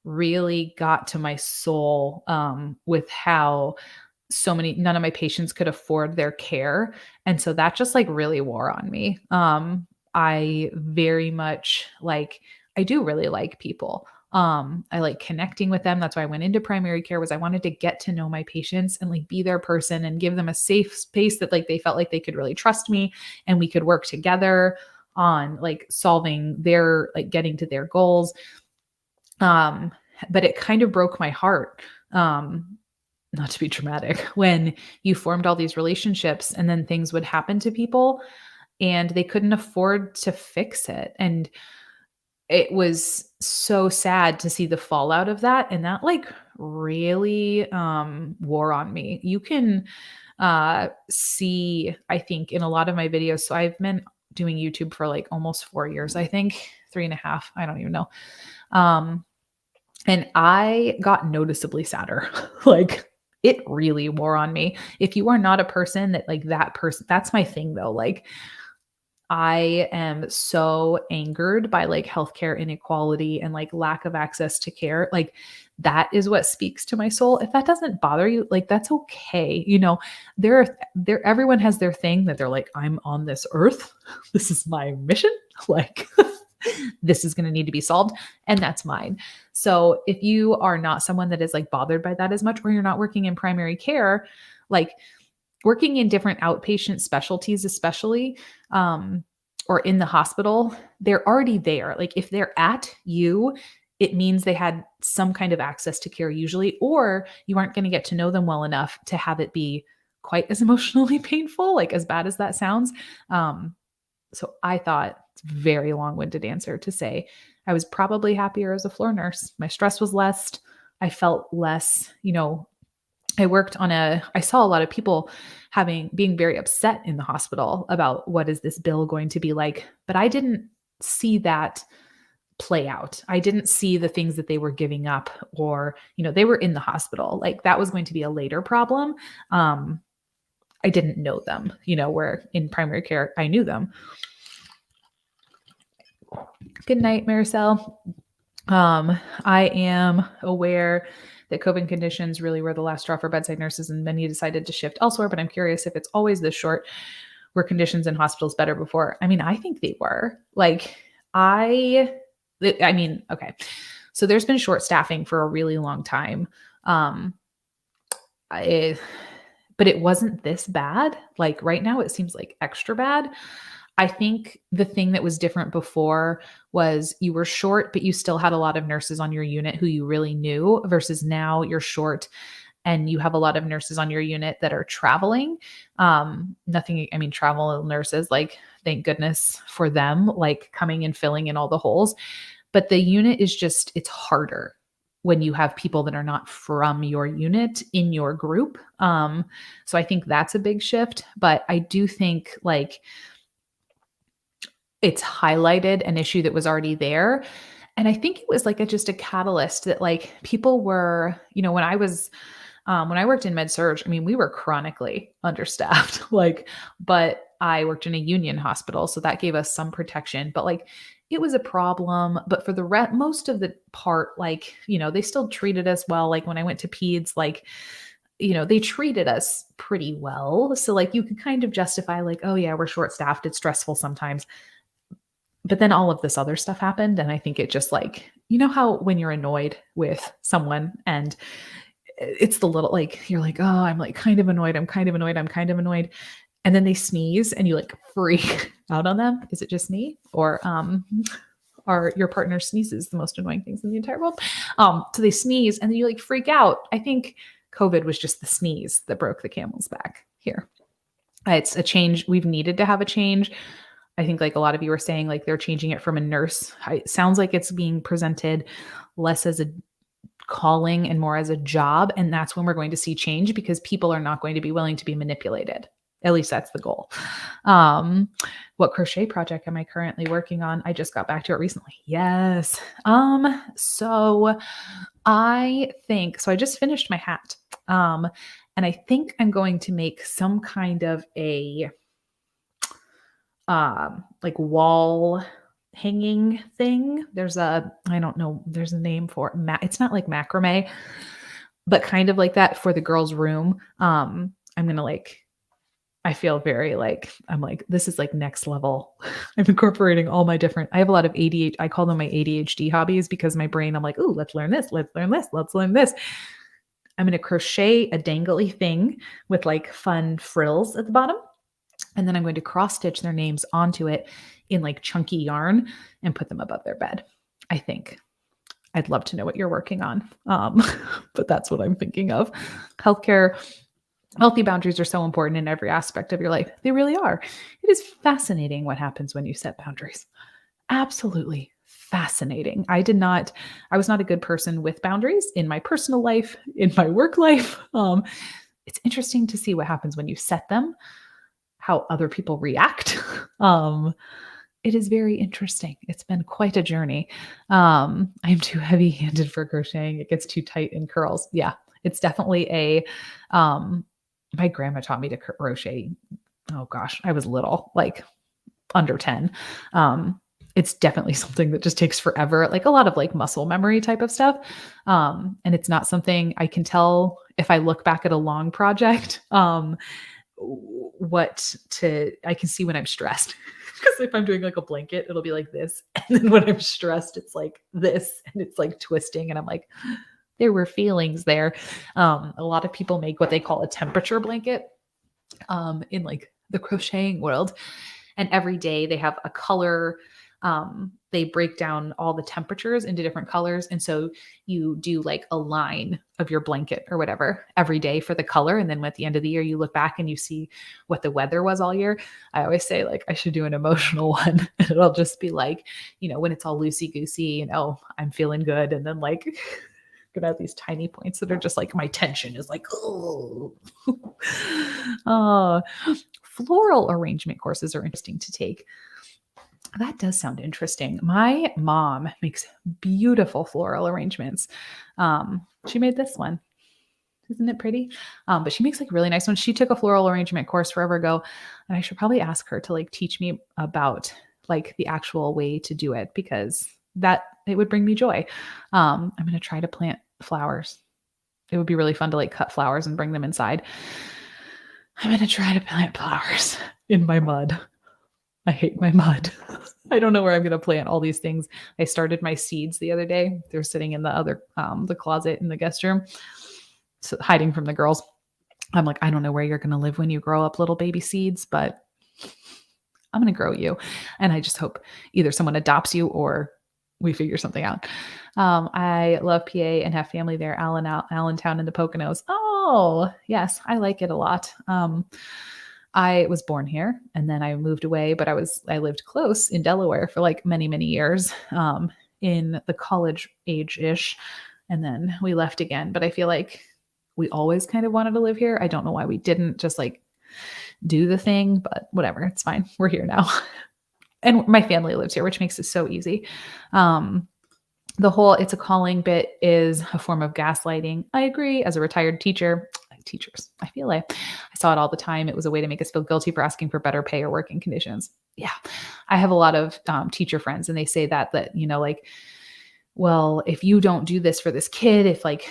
really got to my soul, with how none of my patients could afford their care, and so that just like really wore on me. I very much like I do really like people. I like connecting with them. That's why I went into primary care, was I wanted to get to know my patients and like be their person and give them a safe space that like they felt like they could really trust me and we could work together on like solving their like getting to their goals. Um but it kind of broke my heart, not to be dramatic, when you formed all these relationships and then things would happen to people and they couldn't afford to fix it. And it was so sad to see the fallout of that. And that like really wore on me. You can see, I think, in a lot of my videos. So I've been doing YouTube for like almost 4 years, I think, 3.5. I don't even know. Um, and I got noticeably sadder. Like it really wore on me. If you are not a person that like that person, that's my thing though. Like I am so angered by like healthcare inequality and like lack of access to care. Like that is what speaks to my soul. If that doesn't bother you, like that's okay. There everyone has their thing that they're like, I'm on this earth. This is my mission. Like this is going to need to be solved, and that's mine. So if you are not someone that is like bothered by that as much, or you're not working in primary care, like working in different outpatient specialties, especially, or in the hospital, they're already there. Like if they're at you, it means they had some kind of access to care usually, or you aren't going to get to know them well enough to have it be quite as emotionally painful, like as bad as that sounds. So I thought it's a very long-winded answer to say I was probably happier as a floor nurse. My stress was less. I felt less, I saw a lot of people being very upset in the hospital about what is this bill going to be like, but I didn't see that play out. I didn't see the things that they were giving up, or, they were in the hospital. Like that was going to be a later problem. I didn't know them, where in primary care, I knew them. Good night, Maricel. I am aware that COVID conditions really were the last straw for bedside nurses, and many decided to shift elsewhere. But I'm curious if it's always this short. Were conditions in hospitals better before? I mean, I think they were. Like, okay. So there's been short staffing for a really long time. But it wasn't this bad. Like right now, it seems like extra bad. I think the thing that was different before was you were short, but you still had a lot of nurses on your unit who you really knew, versus now you're short and you have a lot of nurses on your unit that are traveling. Travel nurses, like, thank goodness for them, like coming and filling in all the holes. But the unit is it's harder when you have people that are not from your unit in your group. So I think that's a big shift. But I do think like it's highlighted an issue that was already there. And I think it was like just a catalyst that like people were, when I worked in med surg, we were chronically understaffed, but I worked in a union hospital. So that gave us some protection, but like it was a problem. But for the most of the part, they still treated us well. Like when I went to peds, they treated us pretty well. So like you could kind of justify like, oh yeah, we're short staffed. It's stressful sometimes. But then all of this other stuff happened. And I think it just like, you know how when you're annoyed with someone and it's the little like, you're like, oh, I'm like kind of annoyed. I'm kind of annoyed. I'm kind of annoyed. And then they sneeze and you like freak out on them. Is it just me? Or are your partner sneezes the most annoying things in the entire world? So they sneeze and then you like freak out. I think COVID was just the sneeze that broke the camel's back here. It's a change. We've needed to have a change. I think like a lot of you were saying, like they're changing it from a nurse. It sounds like it's being presented less as a calling and more as a job. And that's when we're going to see change because people are not going to be willing to be manipulated. At least that's the goal. What crochet project am I currently working on? I just got back to it recently. Yes. So I think, so I just finished my hat. And I think I'm going to make some kind of a like wall hanging thing. There's a, I don't know, there's a name for it. It's not like macrame, but kind of like that for the girls' room. I'm going to like, I feel very like, I'm like, this is like next level. I'm incorporating all my different, I have a lot of ADHD. I call them my ADHD hobbies because my brain, I'm like, ooh, let's learn this. Let's learn this. Let's learn this. I'm going to crochet a dangly thing with like fun frills at the bottom. And then I'm going to cross stitch their names onto it in like chunky yarn and put them above their bed. I think I'd love to know what you're working on. But that's what I'm thinking of. Healthcare, healthy boundaries are so important in every aspect of your life. They really are. It is fascinating what happens when you set boundaries. Absolutely fascinating. I was not a good person with boundaries in my personal life, in my work life. It's interesting to see what happens when you set them, how other people react. It is very interesting. It's been quite a journey. I'm too heavy-handed for crocheting. It gets too tight in curls. Yeah, it's definitely my grandma taught me to crochet. Oh gosh, I was little, like under 10. It's definitely something that just takes forever, like a lot of like muscle memory type of stuff. And it's not something I can tell if I look back at a long project, I can see when I'm stressed. Because if I'm doing like a blanket, it'll be like this. And then when I'm stressed, it's like this and it's like twisting. And I'm like, there were feelings there. A lot of people make what they call a temperature blanket in like the crocheting world. And every day they have a color. They break down all the temperatures into different colors. And so you do like a line of your blanket or whatever every day for the color. And then at the end of the year, you look back and you see what the weather was all year. I always say like, I should do an emotional one. And it'll just be like, when it's all loosey goosey and, oh, I'm feeling good. And then like, gonna have these tiny points that are just like, my tension is like, oh, floral arrangement courses are interesting to take. That does sound interesting. My mom makes beautiful floral arrangements. She made this one. Isn't it pretty? But she makes like really nice ones. She took a floral arrangement course forever ago, and I should probably ask her to like teach me about like the actual way to do it because it would bring me joy. I'm going to try to plant flowers. It would be really fun to like cut flowers and bring them inside. I'm going to try to plant flowers in my mud. I hate my mud. I don't know where I'm going to plant all these things. I started my seeds the other day. They're sitting in the closet in the guest room, so hiding from the girls. I'm like, I don't know where you're going to live when you grow up, little baby seeds, but I'm going to grow you. And I just hope either someone adopts you or we figure something out. I love PA and have family there, Allentown in the Poconos. Oh, yes, I like it a lot. I was born here and then I moved away, but I lived close in Delaware for like many, many years, in the college age-ish. And then we left again, but I feel like we always kind of wanted to live here. I don't know why we didn't just like do the thing, but whatever, it's fine. We're here now. And my family lives here, which makes it so easy. The whole it's a calling bit is a form of gaslighting. I agree. As a retired teacher, teachers, I feel like I saw it all the time. It was a way to make us feel guilty for asking for better pay or working conditions. Yeah. I have a lot of teacher friends and they say that, like, well, if you don't do this for this kid, if like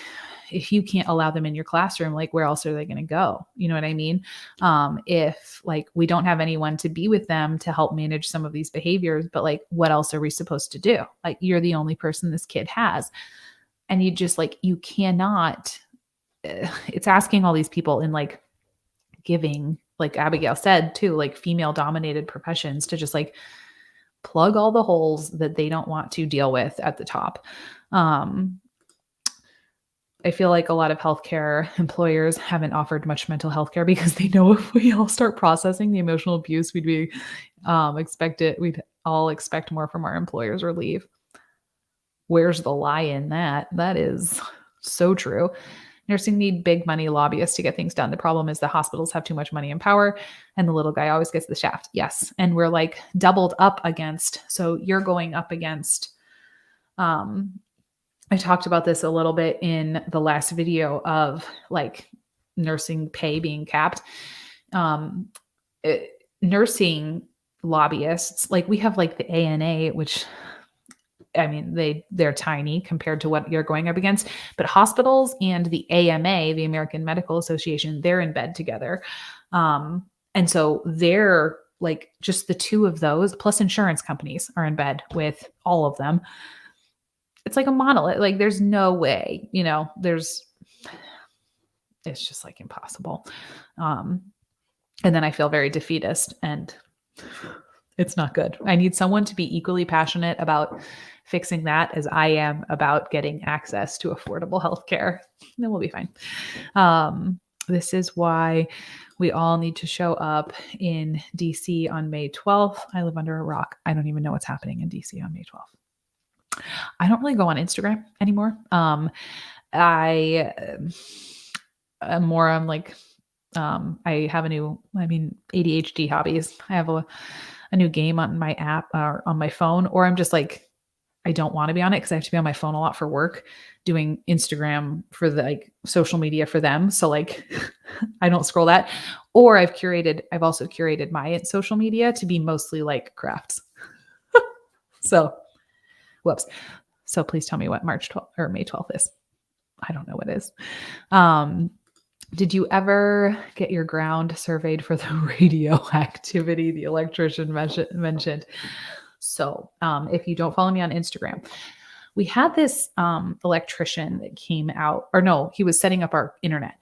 if you can't allow them in your classroom, like where else are they going to go? You know what I mean? If like we don't have anyone to be with them to help manage some of these behaviors, but like what else are we supposed to do? Like you're the only person this kid has. And you just like, you cannot, it's asking all these people in like giving, like Abigail said too, like female dominated professions to just like plug all the holes that they don't want to deal with at the top. I feel like a lot of healthcare employers haven't offered much mental health care because they know if we all start processing the emotional abuse, we'd all expect more from our employers or leave. Where's the lie in that? That is so true. Nursing need big money lobbyists to get things done. The problem is the hospitals have too much money and power, and the little guy always gets the shaft. Yes. And we're like doubled up against. So you're going up against, I talked about this a little bit in the last video of like nursing pay being capped. Nursing lobbyists, like we have like the ANA, which I mean, they're tiny compared to what you're going up against, but hospitals and the AMA, the American Medical Association, they're in bed together. And so they're like just the two of those plus insurance companies are in bed with all of them. It's like a monolith. Like there's no way, it's just like impossible. And then I feel very defeatist and it's not good. I need someone to be equally passionate about fixing that as I am about getting access to affordable healthcare. Then we'll be fine. This is why we all need to show up in DC on May 12th. I live under a rock. I don't even know what's happening in DC on May 12th. I don't really go on Instagram anymore. I have ADHD hobbies. I have a new game on my app or on my phone, or I'm just like, I don't want to be on it because I have to be on my phone a lot for work, doing Instagram for the like social media for them. So like, I don't scroll that. Or I've also curated my social media to be mostly like crafts. So, whoops. So please tell me what March 12th or May 12th is. I don't know what it is. Did you ever get your ground surveyed for the radioactivity the electrician mentioned? So if you don't follow me on Instagram, we had this electrician that came out, or no, he was setting up our internet.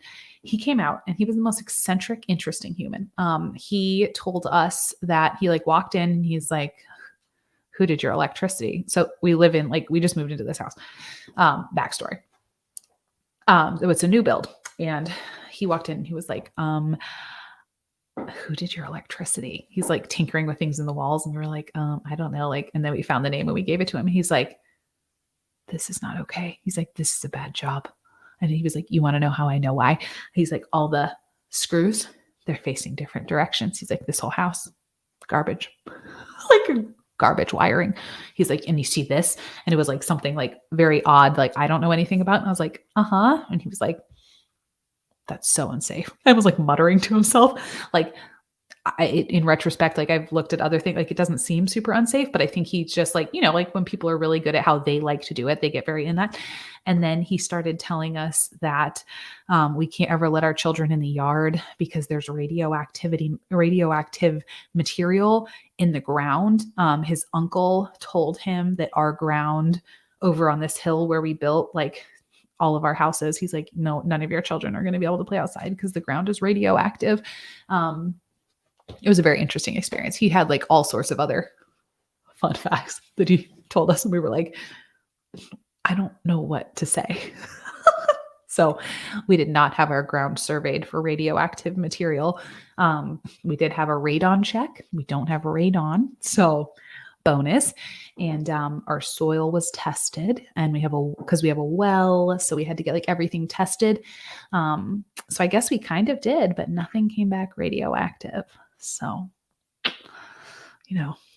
He came out and he was the most eccentric, interesting human. He told us that he like walked in and he's like, who did your electricity? So we just moved into this house. Backstory. It was a new build and he walked in and he was like, who did your electricity? He's like tinkering with things in the walls. And we were like, I don't know. And then we found the name and we gave it to him. He's like, this is not okay. He's like, this is a bad job. And he was like, you want to know how I know why? He's like, all the screws, they're facing different directions. He's like, this whole house, garbage, like garbage wiring. He's like, and you see this? And it was like something like very odd. Like, I don't know anything about it. And I was like, uh-huh. And he was like, that's so unsafe. I was like muttering to himself, like in retrospect, like I've looked at other things, like it doesn't seem super unsafe, but I think he's just like, like when people are really good at how they like to do it, they get very in that. And then he started telling us that we can't ever let our children in the yard because there's radioactive material in the ground. His uncle told him that our ground over on this hill where we built like all of our houses, he's like, no, none of your children are going to be able to play outside because the ground is radioactive. It was a very interesting experience. He had like all sorts of other fun facts that he told us. And we were like, I don't know what to say. So we did not have our ground surveyed for radioactive material. We did have a radon check. We don't have a radon. So bonus. And our soil was tested and because we have a well. So we had to get like everything tested. So I guess we kind of did, but nothing came back radioactive. So,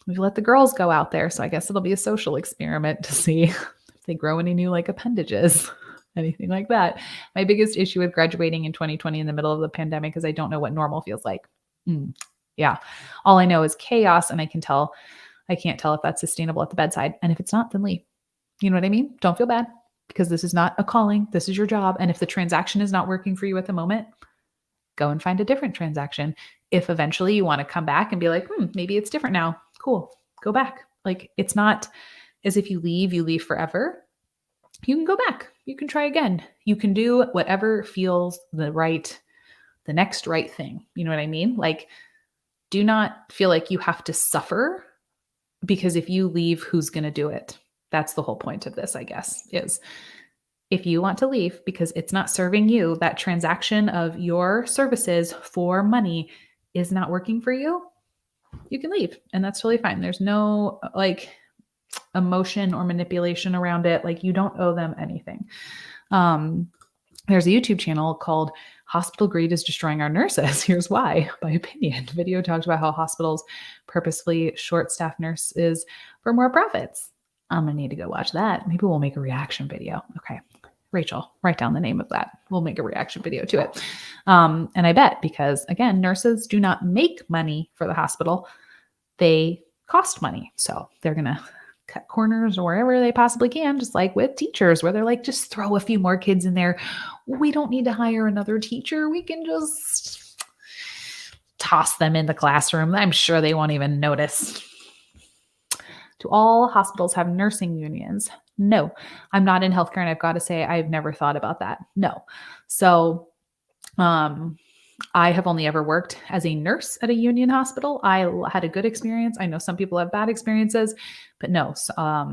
we've let the girls go out there. So I guess it'll be a social experiment to see if they grow any new like appendages, anything like that. My biggest issue with graduating in 2020 in the middle of the pandemic is I don't know what normal feels like. Yeah. All I know is chaos. And I can't tell if that's sustainable at the bedside. And if it's not, then leave. You know what I mean? Don't feel bad. because this is not a calling. This is your job. And if the transaction is not working for you at the moment, go and find a different transaction. If eventually you want to come back and be like, maybe it's different now. Cool. Go back. Like, it's not as if you leave forever. You can go back. You can try again. You can do whatever feels the next right thing. You know what I mean? Like, do not feel like you have to suffer, because if you leave, who's going to do it? That's the whole point of this, I guess, is if you want to leave because it's not serving you, that transaction of your services for money is not working for you, you can leave. And that's totally fine. There's no like emotion or manipulation around it. Like, you don't owe them anything. There's a YouTube channel called Hospital Greed is Destroying Our Nurses. Here's why. My opinion. Video talks about how hospitals purposefully short-staff nurses for more profits. I'm going to need to go watch that. Maybe we'll make a reaction video. Okay. Rachel, write down the name of that. We'll make a reaction video to it. And I bet, because again, nurses do not make money for the hospital. They cost money. So they're going to cut corners wherever they possibly can, just like with teachers, where they're like, just throw a few more kids in there. We don't need to hire another teacher. We can just toss them in the classroom. I'm sure they won't even notice. Do all hospitals have nursing unions? No. I'm not in healthcare, and I've got to say, I've never thought about that. No. So, I have only ever worked as a nurse at a union hospital. I had a good experience. I know some people have bad experiences, but no,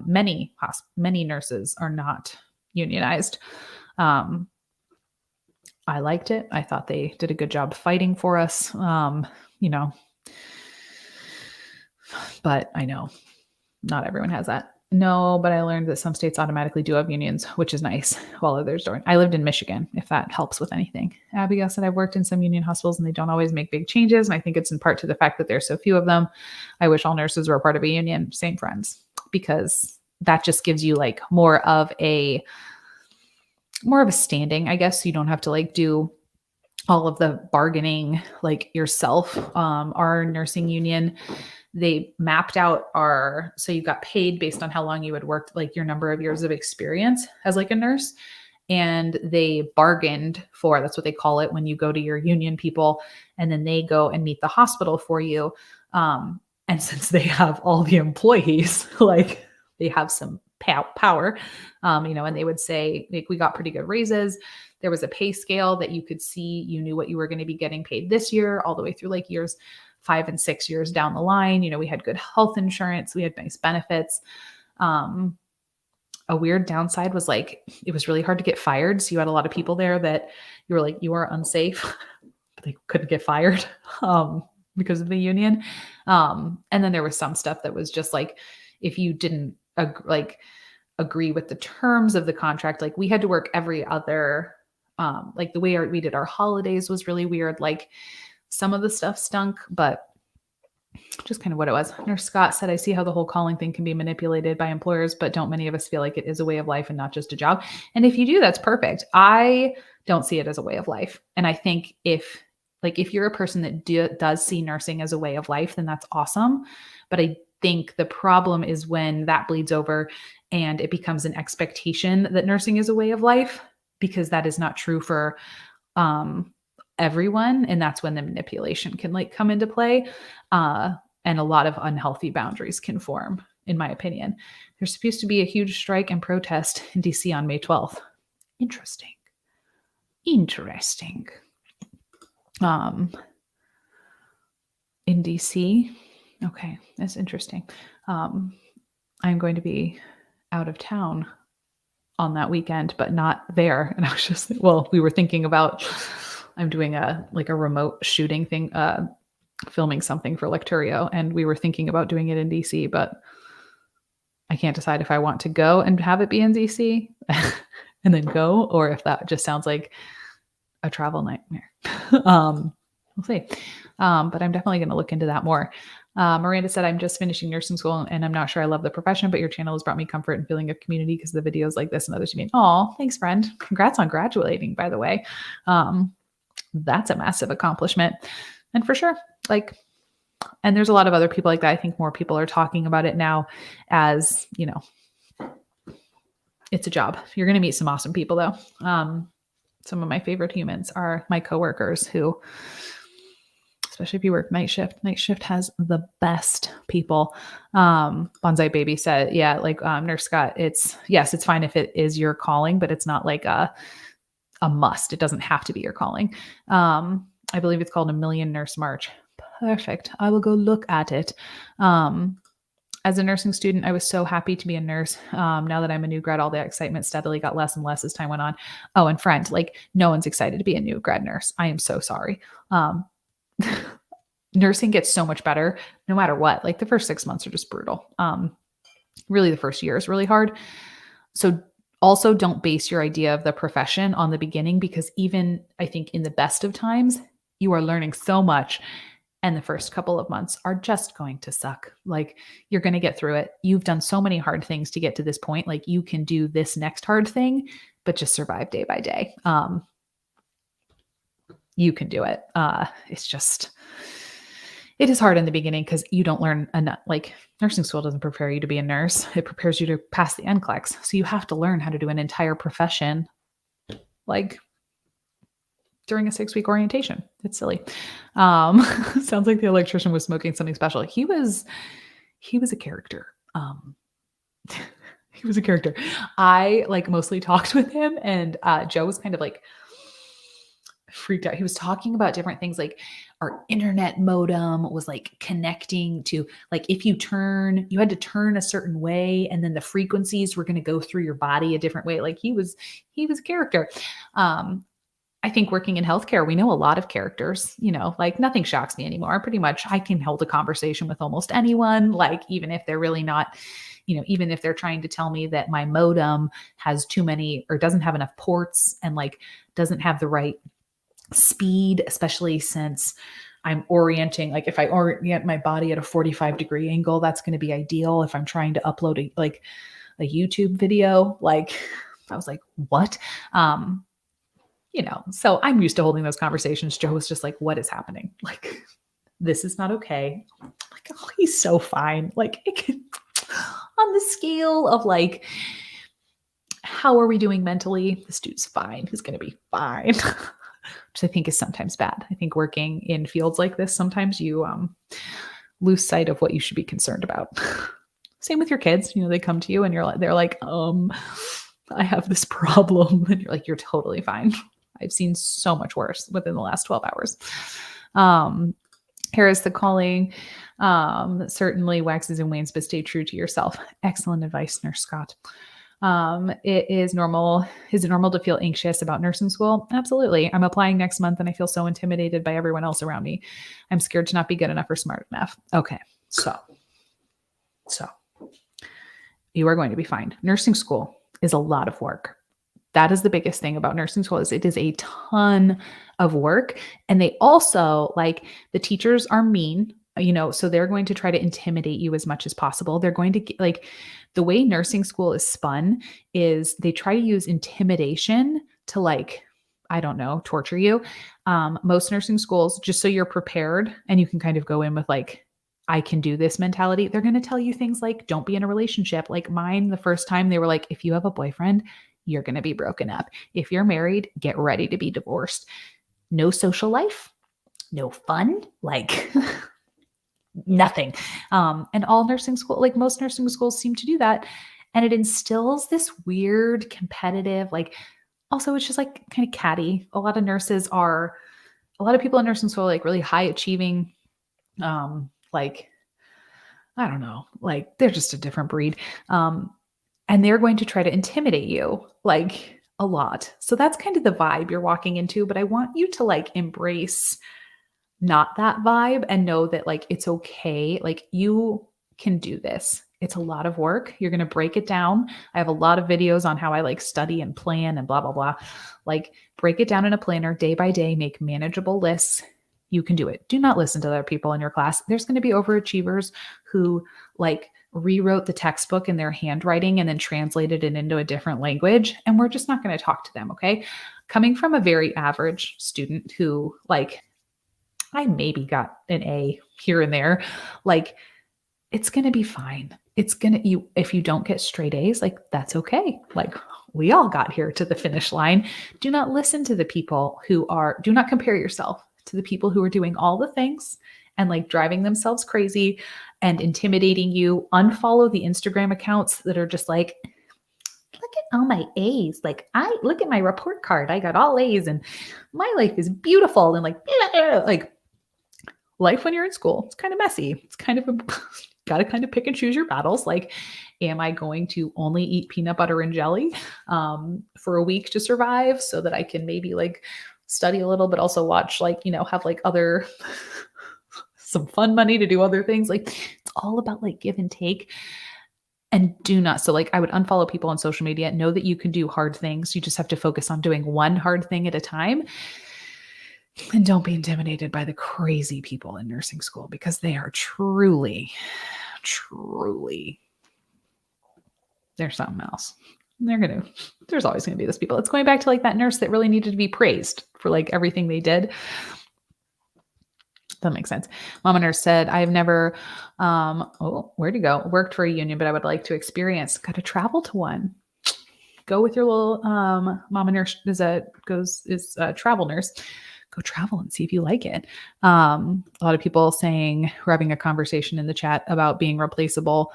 many nurses are not unionized. I liked it. I thought they did a good job fighting for us, but I know not everyone has that. No, but I learned that some states automatically do have unions, which is nice, while others don't. I lived in Michigan, if that helps with anything. Abigail said, I've worked in some union hospitals and they don't always make big changes. And I think it's in part to the fact that there's so few of them. I wish all nurses were a part of a union. Same friends, because that just gives you like more of a standing, I guess. So you don't have to like do all of the bargaining like yourself. Our nursing union, they mapped out so you got paid based on how long you had worked, like your number of years of experience as like a nurse. And they bargained for, that's what they call it when you go to your union people, and then they go and meet the hospital for you. And since they have all the employees, like they have some power, and they would say, like, we got pretty good raises. There was a pay scale that you could see, you knew what you were going to be getting paid this year, all the way through like years 5 and 6 years down the line. We had good health insurance. We had nice benefits. A weird downside was like, it was really hard to get fired. So you had a lot of people there that you were like, you are unsafe, but they couldn't get fired because of the union. And then there was some stuff that was just like, if you didn't agree with the terms of the contract, like we had to work every other, like the way we did our holidays was really weird. Like, some of the stuff stunk, but just kind of what it was. Nurse Scott said, I see how the whole calling thing can be manipulated by employers, but don't many of us feel like it is a way of life and not just a job? And if you do, that's perfect. I don't see it as a way of life. And I think if you're a person that does see nursing as a way of life, then that's awesome. But I think the problem is when that bleeds over and it becomes an expectation that nursing is a way of life, because that is not true for, everyone. And that's when the manipulation can like come into play. And a lot of unhealthy boundaries can form, in my opinion. There's supposed to be a huge strike and protest in DC on May 12th. Interesting. In DC. Okay. That's interesting. I'm going to be out of town on that weekend, but not there. And I was just, we were thinking about, I'm doing a remote shooting thing, filming something for Lecturio, and we were thinking about doing it in DC, but I can't decide if I want to go and have it be in DC and then go, or if that just sounds like a travel nightmare. We'll see. But I'm definitely going to look into that more. Miranda said, I'm just finishing nursing school and I'm not sure I love the profession, but your channel has brought me comfort and feeling of community because of the videos like this and others you made. Oh, thanks, friend. Congrats on graduating, by the way. That's a massive accomplishment. And for sure, and there's a lot of other people like that. I think more people are talking about it now as, It's a job. You're going to meet some awesome people though. Some of my favorite humans are my coworkers who, especially if you work night shift has the best people. Bonsai Baby said, yeah, like Nurse Scott, it's fine if it is your calling, but it's not like a must. It doesn't have to be your calling. I believe it's called A Million Nurse March. Perfect. I will go look at it. As a nursing student, I was so happy to be a nurse. Now that I'm a new grad, all the excitement steadily got less and less as time went on. Oh, and friend, like no one's excited to be a new grad nurse. I am so sorry. Nursing gets so much better no matter what. Like the first 6 months are just brutal. Really, the first year is really hard. So also don't base your idea of the profession on the beginning, because even I think in the best of times, you are learning so much. And the first couple of months are just going to suck. Like you're going to get through it. You've done so many hard things to get to this point. Like you can do this next hard thing, but just survive day by day. You can do it. It is hard in the beginning because you don't learn enough. Like nursing school doesn't prepare you to be a nurse. It prepares you to pass the NCLEX. So you have to learn how to do an entire profession, like during a 6-week orientation. It's silly. Sounds like the electrician was smoking something special. He was a character. He was a character. I like mostly talked with him, and Joe was kind of like freaked out. He was talking about different things, like our internet modem was like connecting to, like if you had to turn a certain way, and then the frequencies were going to go through your body a different way. Like he was a character. I think working in healthcare, we know a lot of characters, like nothing shocks me anymore. Pretty much I can hold a conversation with almost anyone, like even if they're really not, even if they're trying to tell me that my modem has too many or doesn't have enough ports and like doesn't have the right speed, especially since I'm orienting, like if I orient my body at a 45-degree angle, that's going to be ideal if I'm trying to upload a YouTube video. Like I was like, what? So I'm used to holding those conversations. Joe was just like, what is happening? Like, this is not okay. I'm like, oh, he's so fine. Like on the scale of like, how are we doing mentally? This dude's fine. He's going to be fine. Which I think is sometimes bad. I think working in fields like this, sometimes you lose sight of what you should be concerned about. Same with your kids. They come to you and they're like, I have this problem. And you're like, you're totally fine. I've seen so much worse within the last 12 hours. Here is the calling. Certainly waxes and wanes, but stay true to yourself. Excellent advice, Nurse Scott. It is normal. Is it normal to feel anxious about nursing school? Absolutely. I'm applying next month and I feel so intimidated by everyone else around me. I'm scared to not be good enough or smart enough. Okay. So you are going to be fine. Nursing school is a lot of work. That is the biggest thing about nursing school, is it is a ton of work. And they also, like, the teachers are mean, so they're going to try to intimidate you as much as possible. They're going to like, the way nursing school is spun is they try to use intimidation to, like, I don't know, torture you. Most nursing schools, just so you're prepared and you can kind of go in with like, I can do this mentality. They're going to tell you things like, don't be in a relationship. Like mine, the first time they were like, if you have a boyfriend, you're going to be broken up. If you're married, get ready to be divorced. No social life, no fun, like nothing. And all nursing school, like most nursing schools seem to do that. And it instills this weird competitive, like, also it's just like kind of catty. A lot of people in nursing school are like really high achieving, like, I don't know, like they're just a different breed. And they're going to try to intimidate you like a lot. So that's kind of the vibe you're walking into, but I want you to like embrace not that vibe and know that like, it's okay. Like you can do this. It's a lot of work. You're going to break it down. I have a lot of videos on how I like study and plan and blah, blah, blah. Like break it down in a planner day by day, make manageable lists. You can do it. Do not listen to other people in your class. There's going to be overachievers who like rewrote the textbook in their handwriting and then translated it into a different language. And we're just not going to talk to them. Okay. Coming from a very average student who like, I maybe got an A here and there, like it's going to be fine. If you don't get straight A's, like that's okay. Like we all got here to the finish line. Do not listen to the people do not compare yourself to the people who are doing all the things and like driving themselves crazy and intimidating you. Unfollow the Instagram accounts that are just like, look at all my A's. Like I look at my report card. I got all A's and my life is beautiful. And like life when you're in school, it's kind of messy. It's kind of got to kind of pick and choose your battles. Like, am I going to only eat peanut butter and jelly for a week to survive so that I can maybe like study a little, but also watch like, have like other some fun money to do other things. Like it's all about like give and take. And so like I would unfollow people on social media. Know that you can do hard things. You just have to focus on doing one hard thing at a time. And don't be intimidated by the crazy people in nursing school because they are truly, they're something else. There's always going to be those people. It's going back to like that nurse that really needed to be praised for like everything they did. That makes sense. Mama nurse said, I've never, where'd you go? Worked for a union, but I would like to experience. Got to travel to one. Go with your little mama nurse is a travel nurse. Go travel and see if you like it. A lot of people saying we're having a conversation in the chat about being replaceable.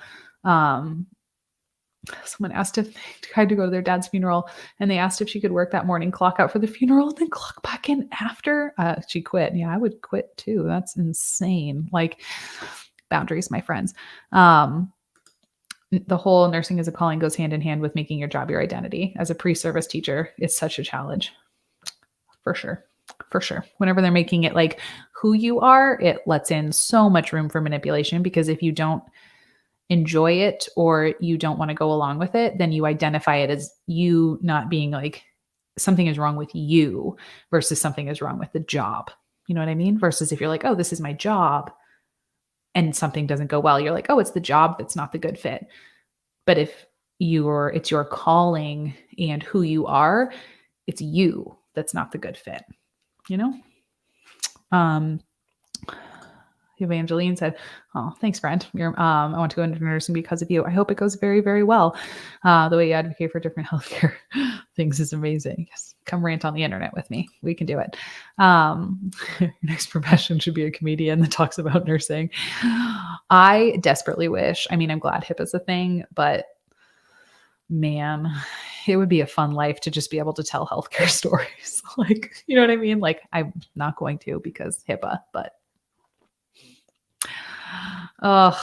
Someone asked if they tried to go to their dad's funeral and they asked if she could work that morning, clock out for the funeral, and then clock back in after. She quit. Yeah, I would quit too. That's insane. Like boundaries, my friends. The whole nursing as a calling goes hand in hand with making your job your identity. As a pre-service teacher, it's such a challenge. For sure. Whenever they're making it like who you are, it lets in so much room for manipulation because if you don't enjoy it or you don't want to go along with it, then you identify it as you not being like something is wrong with you versus something is wrong with the job. You know what I mean? Versus if you're like, oh, this is my job and something doesn't go well, you're like, oh, it's the job that's not the good fit. But if it's your calling and who you are, it's you that's not the good fit. Evangeline said, oh, thanks, friend. I want to go into nursing because of you. I hope it goes very, very well. The way you advocate for different healthcare things is amazing. Yes. Come rant on the internet with me. We can do it. Your next profession should be a comedian that talks about nursing. I desperately wish. I'm glad HIP is a thing, but man, it would be a fun life to just be able to tell healthcare stories. Like, you know what I mean? Like, I'm not going to because HIPAA, but I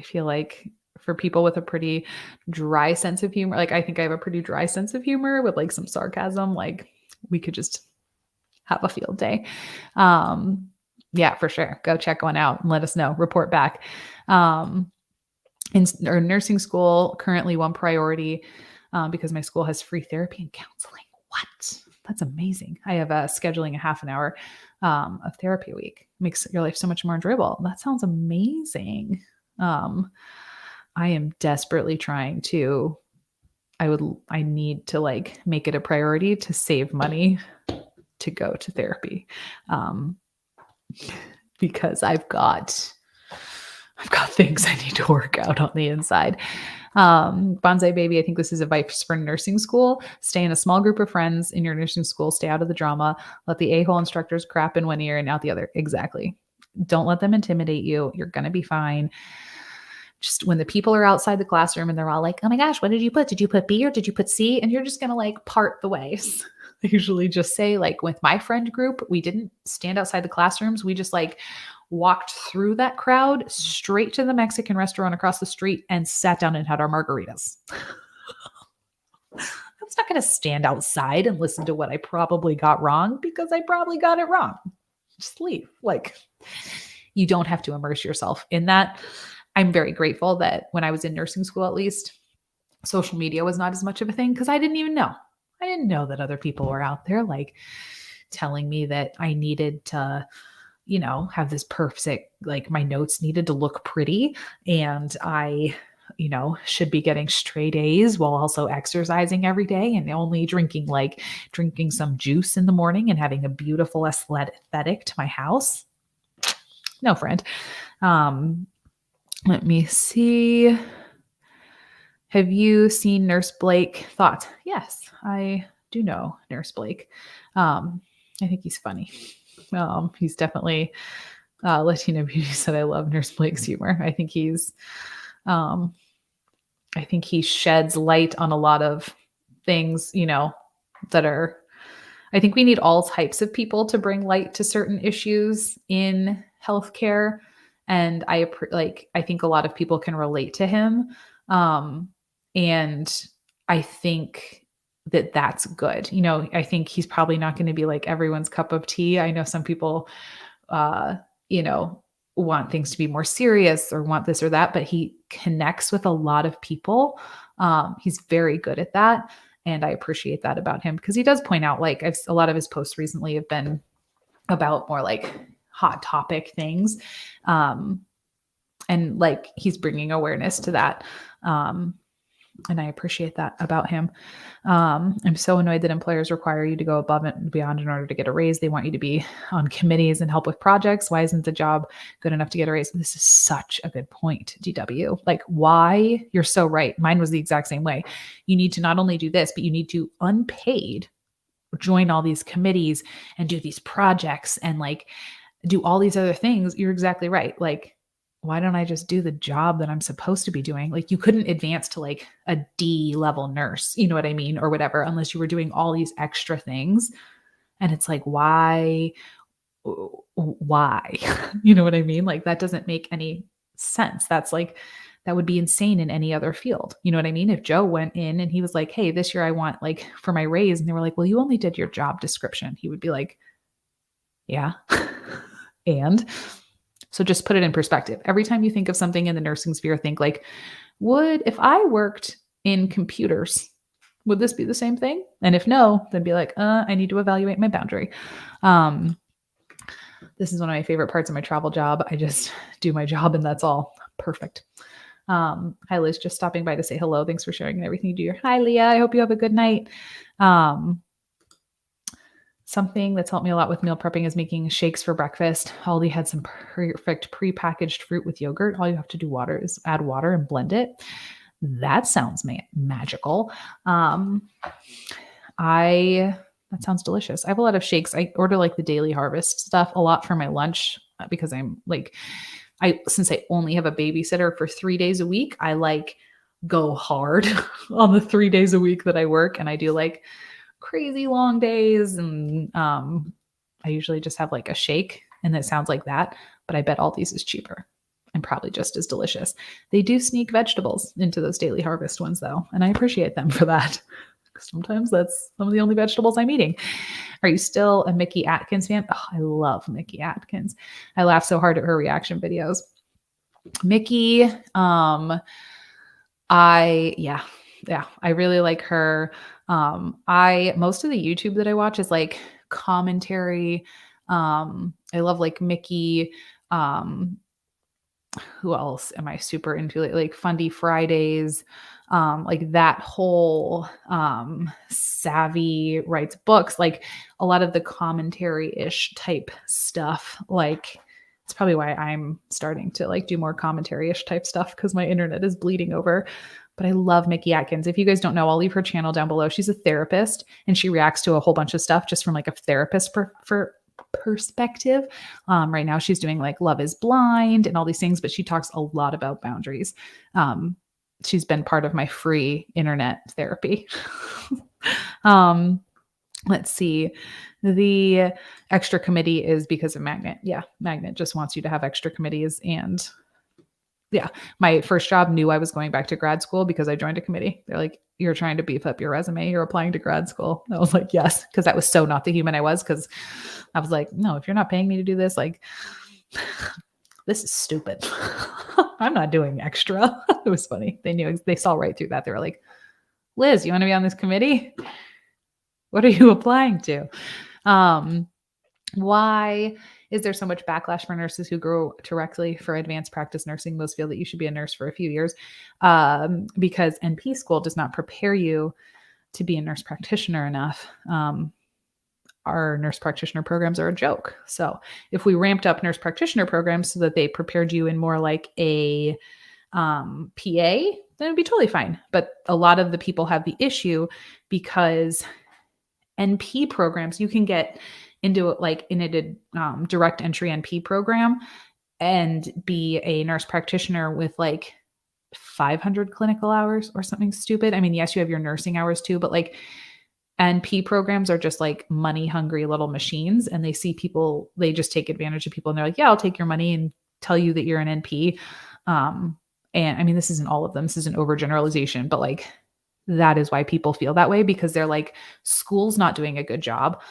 feel like for people with a pretty dry sense of humor, like I think I have a pretty dry sense of humor with like some sarcasm, like we could just have a field day. Yeah, for sure. Go check one out and let us know, report back. In nursing school, currently one priority because my school has free therapy and counseling. What? That's amazing. I have scheduling a half an hour of therapy a week. Makes your life so much more enjoyable. That sounds amazing. I am desperately trying to, I need to like make it a priority to save money to go to therapy because I've got things I need to work out on the inside. Bonsai Baby, I think this is advice for nursing school. Stay in a small group of friends in your nursing school. Stay out of the drama. Let the a-hole instructors crap in one ear and out the other. Exactly. Don't let them intimidate you. You're going to be fine. Just when the people are outside the classroom and they're all like, oh my gosh, what did you put? Did you put B or did you put C? And you're just going to like part the ways. I usually just say like with my friend group, we didn't stand outside the classrooms. We just like walked through that crowd straight to the Mexican restaurant across the street and sat down and had our margaritas. I was not going to stand outside and listen to what I probably got wrong because I probably got it wrong. Just leave. Like, you don't have to immerse yourself in that. I'm very grateful that when I was in nursing school, at least, social media was not as much of a thing because I didn't even know. I didn't know that other people were out there like telling me that I needed to have this perfect, like my notes needed to look pretty and I, should be getting straight A's while also exercising every day and only drinking some juice in the morning and having a beautiful aesthetic to my house. No, friend. Let me see. Have you seen Nurse Blake? Thoughts? Yes, I do know Nurse Blake. I think he's funny. He's definitely Latino Beauty said I love Nurse Blake's humor. Um, I think he sheds light on a lot of things, that are I think we need all types of people to bring light to certain issues in healthcare. And I think a lot of people can relate to him. Um, and I think that that's good. I think he's probably not going to be like everyone's cup of tea. I know some people, uh, you know, want things to be more serious or want this or that, but he connects with a lot of people. He's very good at that. And I appreciate that about him because he does point out, like, a lot of his posts recently have been about more like hot topic things. Um, and like he's bringing awareness to that. And I appreciate that about him. I'm so annoyed that employers require you to go above and beyond in order to get a raise. They want you to be on committees and help with projects. Why isn't the job good enough to get a raise? This is such a good point, GW. Like, why? You're so right. Mine was the exact same way. You need to not only do this, but you need to unpaid join all these committees and do these projects and like do all these other things. You're exactly right. Like, why don't I just do the job that I'm supposed to be doing? Like, you couldn't advance to like a D level nurse, you know what I mean? Or whatever, unless you were doing all these extra things. And it's like, why? Why? You know what I mean? Like, that doesn't make any sense. That would be insane in any other field. You know what I mean? If Joe went in and he was like, hey, this year I want like for my raise. And they were like, well, you only did your job description. He would be like, yeah. And so just put it in perspective. Every time you think of something in the nursing sphere, think like, if I worked in computers, would this be the same thing? And if no, then be like, I need to evaluate my boundary. This is one of my favorite parts of my travel job. I just do my job and that's all. Perfect. Hi, Liz, just stopping by to say hello. Thanks for sharing and everything you do. Hi, Leah. I hope you have a good night. Something that's helped me a lot with meal prepping is making shakes for breakfast. Aldi had some perfect pre-packaged fruit with yogurt. All you have to do is add water and blend it. That sounds magical. That sounds delicious. I have a lot of shakes. I order like the Daily Harvest stuff a lot for my lunch because since I only have a babysitter for 3 days a week, I like go hard on the 3 days a week that I work. And I do like crazy long days. And I usually just have like a shake and it sounds like that. But I bet Aldi's is cheaper and probably just as delicious. They do sneak vegetables into those Daily Harvest ones though. And I appreciate them for that. Sometimes that's some of the only vegetables I'm eating. Are you still a Mickey Atkins fan? Oh, I love Mickey Atkins. I laugh so hard at her reaction videos. Mickey, I really like her. Most of the YouTube that I watch is like commentary. I love like Mickey. Who else am I super into? Like Fundy Fridays, like that whole Savvy writes books, like a lot of the commentary-ish type stuff. Like it's probably why I'm starting to like do more commentary-ish type stuff because my internet is bleeding over. But I love Mickey Atkins. If you guys don't know, I'll leave her channel down below. She's a therapist and she reacts to a whole bunch of stuff just from like a therapist perspective. Right now she's doing like Love is Blind and all these things, but she talks a lot about boundaries. She's been part of my free internet therapy. Let's see. The extra committee is because of Magnet. Yeah, Magnet just wants you to have extra committees. And yeah, my first job knew I was going back to grad school because I joined a committee. They're like, you're trying to beef up your resume. You're applying to grad school. I was like, yes, because that was so not the human I was. Because I was like, no, if you're not paying me to do this, like, this is stupid. I'm not doing extra. It was funny. They saw right through that. They were like, Liz, you want to be on this committee? What are you applying to? Why is there so much backlash for nurses who go directly for advanced practice nursing? Most feel that you should be a nurse for a few years because NP school does not prepare you to be a nurse practitioner enough. our nurse practitioner programs are a joke. So if we ramped up nurse practitioner programs so that they prepared you in more like a PA, then it'd be totally fine. But a lot of the people have the issue because NP programs, you can get into it like in a direct entry NP program and be a nurse practitioner with like 500 clinical hours or something stupid. I mean, yes, you have your nursing hours too, but like NP programs are just like money hungry little machines, and they see people, they just take advantage of people, and they're like, yeah, I'll take your money and tell you that you're an NP. And I mean, this isn't all of them. This is an overgeneralization, but like that is why people feel that way, because they're like, school's not doing a good job.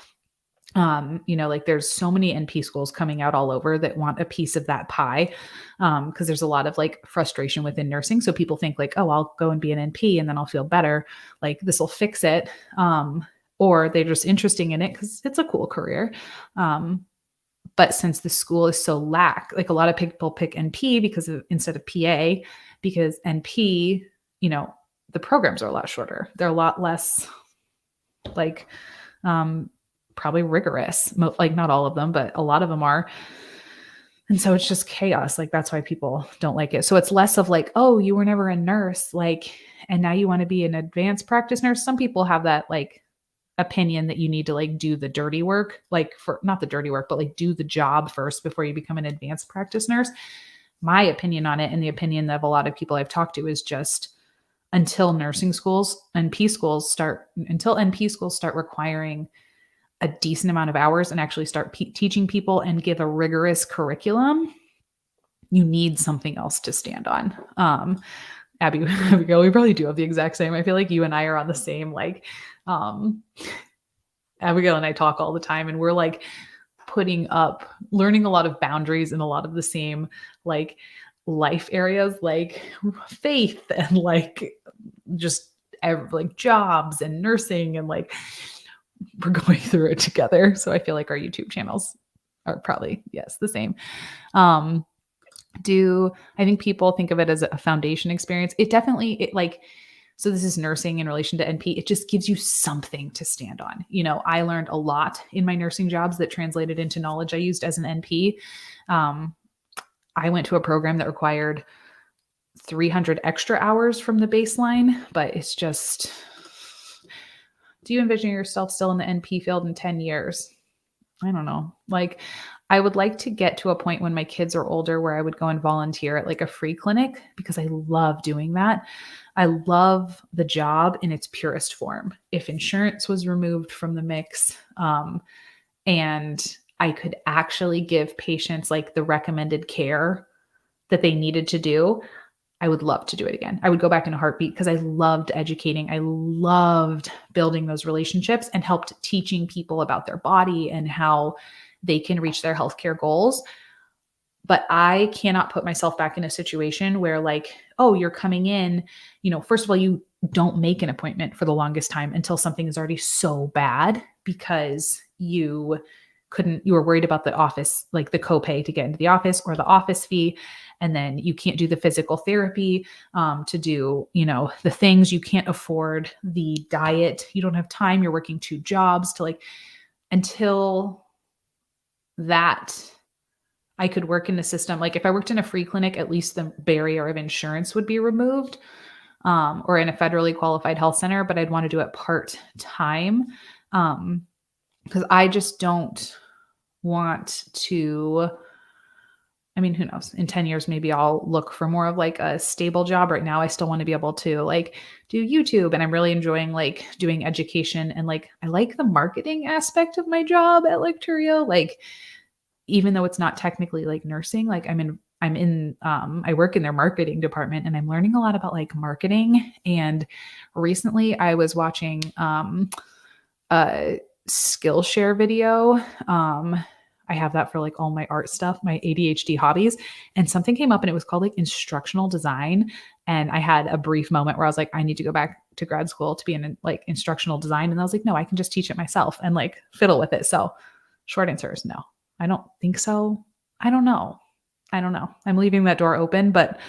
Like there's so many NP schools coming out all over that want a piece of that pie. Cause there's a lot of like frustration within nursing. So people think like, oh, I'll go and be an NP and then I'll feel better. Like this will fix it. Or they're just interested in it because it's a cool career. But since the school is so like a lot of people pick NP because instead of PA, because NP, the programs are a lot shorter. They're a lot less like, probably rigorous, like not all of them, but a lot of them are. And so it's just chaos. Like that's why people don't like it. So it's less of like, oh, you were never a nurse, like, and now you want to be an advanced practice nurse. Some people have that like opinion that you need to like do the dirty work, like for not the dirty work, but like do the job first before you become an advanced practice nurse. My opinion on it, and the opinion of a lot of people I've talked to, is just until NP schools start requiring a decent amount of hours and actually start teaching people and give a rigorous curriculum, you need something else to stand on. Abigail, we probably do have the exact same. I feel like you and I are on the same, like, Abigail and I talk all the time, and we're like learning a lot of boundaries in a lot of the same like life areas, like faith and like just like jobs and nursing, and like we're going through it together. So I feel like our YouTube channels are probably, yes, the same. I think people think of it as a foundation experience. So this is nursing in relation to NP. It just gives you something to stand on. I learned a lot in my nursing jobs that translated into knowledge I used as an NP. I went to a program that required 300 extra hours from the baseline, but it's just, do you envision yourself still in the NP field in 10 years? I don't know. Like, I would like to get to a point when my kids are older where I would go and volunteer at like a free clinic, because I love doing that. I love the job in its purest form. If insurance was removed from the mix, and I could actually give patients like the recommended care that they needed to do, I would love to do it again. I would go back in a heartbeat, because I loved educating. I loved building those relationships and helped teaching people about their body and how they can reach their healthcare goals. But I cannot put myself back in a situation where like, oh, you're coming in, first of all, you don't make an appointment for the longest time until something is already so bad, because you were worried about the office, like the copay to get into the office, or the office fee. And then you can't do the physical therapy to do, the things. You can't afford the diet. You don't have time. You're working 2 jobs until that I could work in the system. Like if I worked in a free clinic, at least the barrier of insurance would be removed, or in a federally qualified health center, but I'd want to do it part-time. Because I just don't want to, I mean, who knows? In 10 years, maybe I'll look for more of like a stable job. Right now, I still want to be able to like do YouTube, and I'm really enjoying like doing education, and like I like the marketing aspect of my job at Lecturio. Like, even though it's not technically like nursing, like I work in their marketing department, and I'm learning a lot about like marketing. And recently I was watching a Skillshare video. I have that for like all my art stuff, my ADHD hobbies, and something came up and it was called like instructional design. And I had a brief moment where I was like, I need to go back to grad school to be in like instructional design. And I was like, no, I can just teach it myself and like fiddle with it. So short answer is no, I don't think so. I don't know. I'm leaving that door open, but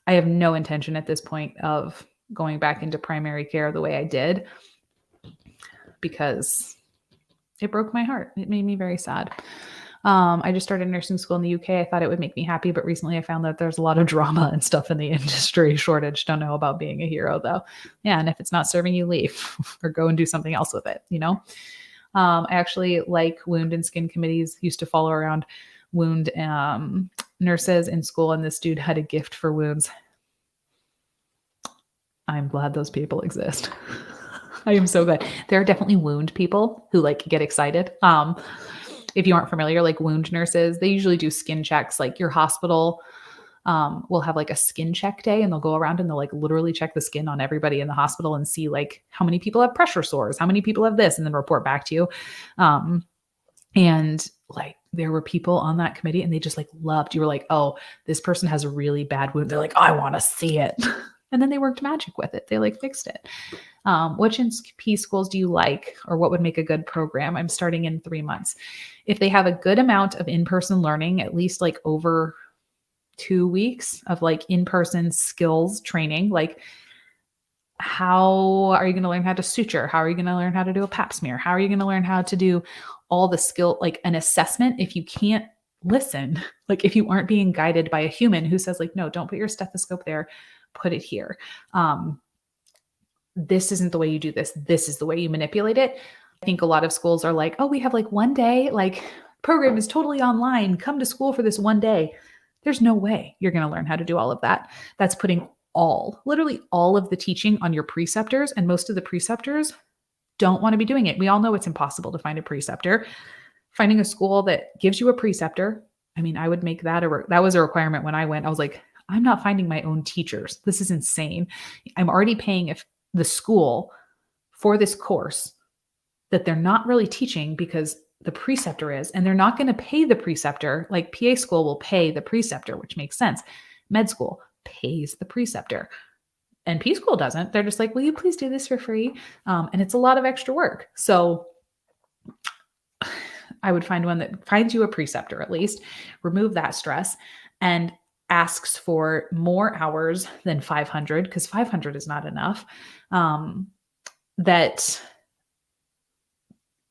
I have no intention at this point of going back into primary care the way I did, because it broke my heart. It made me very sad. I just started nursing school in the UK. I thought it would make me happy, but recently I found that there's a lot of drama and stuff in the industry. Shortage. Don't know about being a hero though. Yeah, and if it's not serving you, leave or go and do something else with it. I actually like wound and skin committees. Used to follow around wound nurses in school, and this dude had a gift for wounds. I'm glad those people exist. I am so glad. There are definitely wound people who like get excited. If you aren't familiar, like wound nurses, they usually do skin checks. Like your hospital will have like a skin check day, and they'll go around and they'll like literally check the skin on everybody in the hospital and see like how many people have pressure sores, how many people have this, and then report back to you. And like there were people on that committee and they just like loved, you were like, oh, this person has a really bad wound. They're like, I want to see it. And then they worked magic with it. They like fixed it. Which NP schools do you like, or what would make a good program? I'm starting in 3 months. If they have a good amount of in-person learning, at least like over 2 weeks of like in-person skills training, like how are you going to learn how to suture? How are you going to learn how to do a pap smear? How are you going to learn how to do all the skill, like an assessment? If you can't listen, like if you aren't being guided by a human who says like, no, don't put your stethoscope there, put it here. This isn't the way you do this. This is the way you manipulate it. I think a lot of schools are like, oh, we have like one day, like program is totally online. Come to school for this one day. There's no way you're going to learn how to do all of that. That's putting literally all of the teaching on your preceptors, and most of the preceptors don't want to be doing it. We all know it's impossible to find a preceptor. Finding a school that gives you a preceptor, I mean, I would make that that was a requirement when I went. I was like, I'm not finding my own teachers. This is insane. I'm already paying the school for this course that they're not really teaching because the preceptor is, and they're not going to pay the preceptor. Like PA school will pay the preceptor, which makes sense. Med school pays the preceptor. NP school doesn't. They're just like, will you please do this for free? And it's a lot of extra work. So I would find one that finds you a preceptor, at least remove that stress, and asks for more hours than 500, because 500 is not enough. That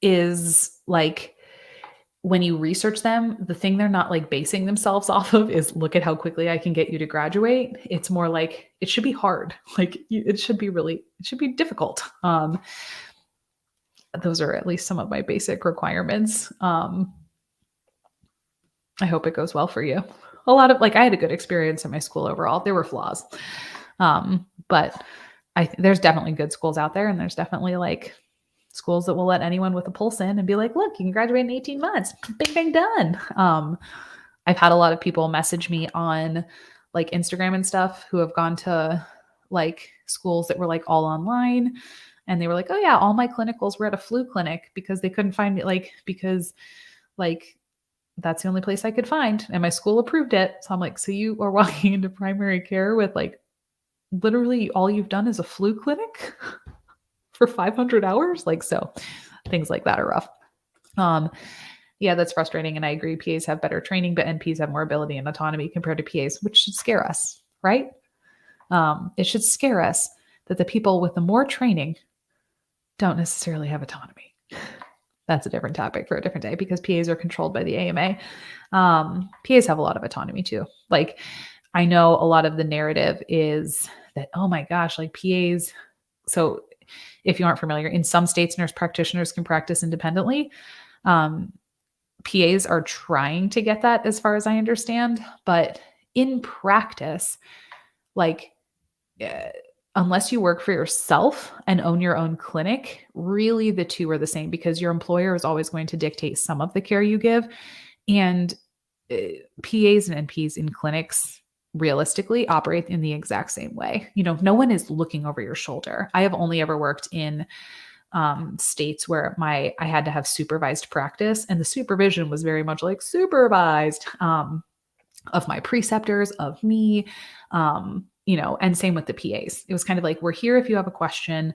is like, when you research them, the thing they're not like basing themselves off of is look at how quickly I can get you to graduate. It's more like it should be hard. Like it should be difficult. Those are at least some of my basic requirements. I hope it goes well for you. A lot of I had a good experience in my school overall. There were flaws. But there's definitely good schools out there, and there's definitely like schools that will let anyone with a pulse in and be like, look, you can graduate in 18 months. Bing, bang, done. I've had a lot of people message me on like Instagram and stuff who have gone to like schools that were like all online. And they were like, oh yeah, all my clinicals were at a flu clinic because they couldn't find me, because that's the only place I could find. And my school approved it. So I'm like, so you are walking into primary care with like, literally all you've done is a flu clinic for 500 hours? So things like that are rough. Yeah, that's frustrating. And I agree. PAs have better training, but NPs have more ability and autonomy compared to PAs, which should scare us, right? It should scare us that the people with the more training don't necessarily have autonomy. That's a different topic for a different day, because PAs are controlled by the AMA. PAs have a lot of autonomy too. I know a lot of the narrative is that, oh my gosh, PAs. So if you aren't familiar, in some states, nurse practitioners can practice independently. PAs are trying to get that, as far as I understand. But in practice, unless you work for yourself and own your own clinic, really the two are the same, because your employer is always going to dictate some of the care you give. And PAs and NPs in clinics realistically operate in the exact same way. No one is looking over your shoulder. I have only ever worked in states where I had to have supervised practice, and the supervision was very much supervised of my preceptors, of me, and same with the PAs. It was kind of we're here if you have a question,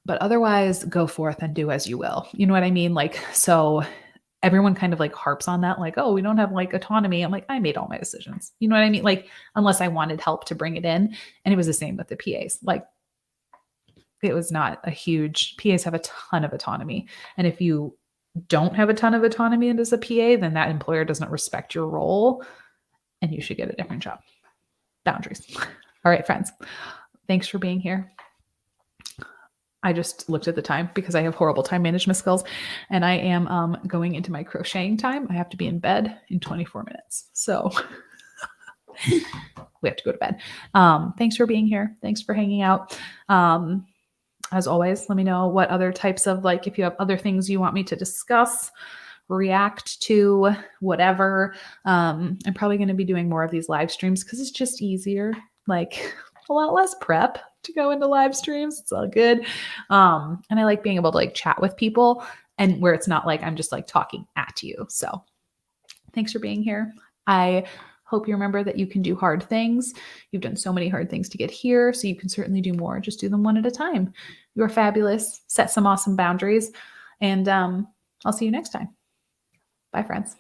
but otherwise go forth and do as you will. You know what I mean? So everyone kind of harps on that, oh, we don't have autonomy. I'm I made all my decisions. You know what I mean? Unless I wanted help to bring it in. And it was the same with the PAs. it was not a huge, PAs have a ton of autonomy. And if you don't have a ton of autonomy as a PA, then that employer doesn't respect your role and you should get a different job. Boundaries. All right, friends. Thanks for being here. I just looked at the time because I have horrible time management skills and I am going into my crocheting time. I have to be in bed in 24 minutes. So we have to go to bed. Thanks for being here. Thanks for hanging out. As always, let me know what other types of, like, if you have other things you want me to discuss, react to, whatever. I'm probably going to be doing more of these live streams because it's just easier, like a lot less prep to go into live streams. It's all good. And I like being able to like chat with people and where it's not like I'm just like talking at you. So thanks for being here. I hope you remember that you can do hard things. You've done so many hard things to get here, so you can certainly do more. Just do them one at a time. You're fabulous. Set some awesome boundaries, and I'll see you next time. Bye, friends.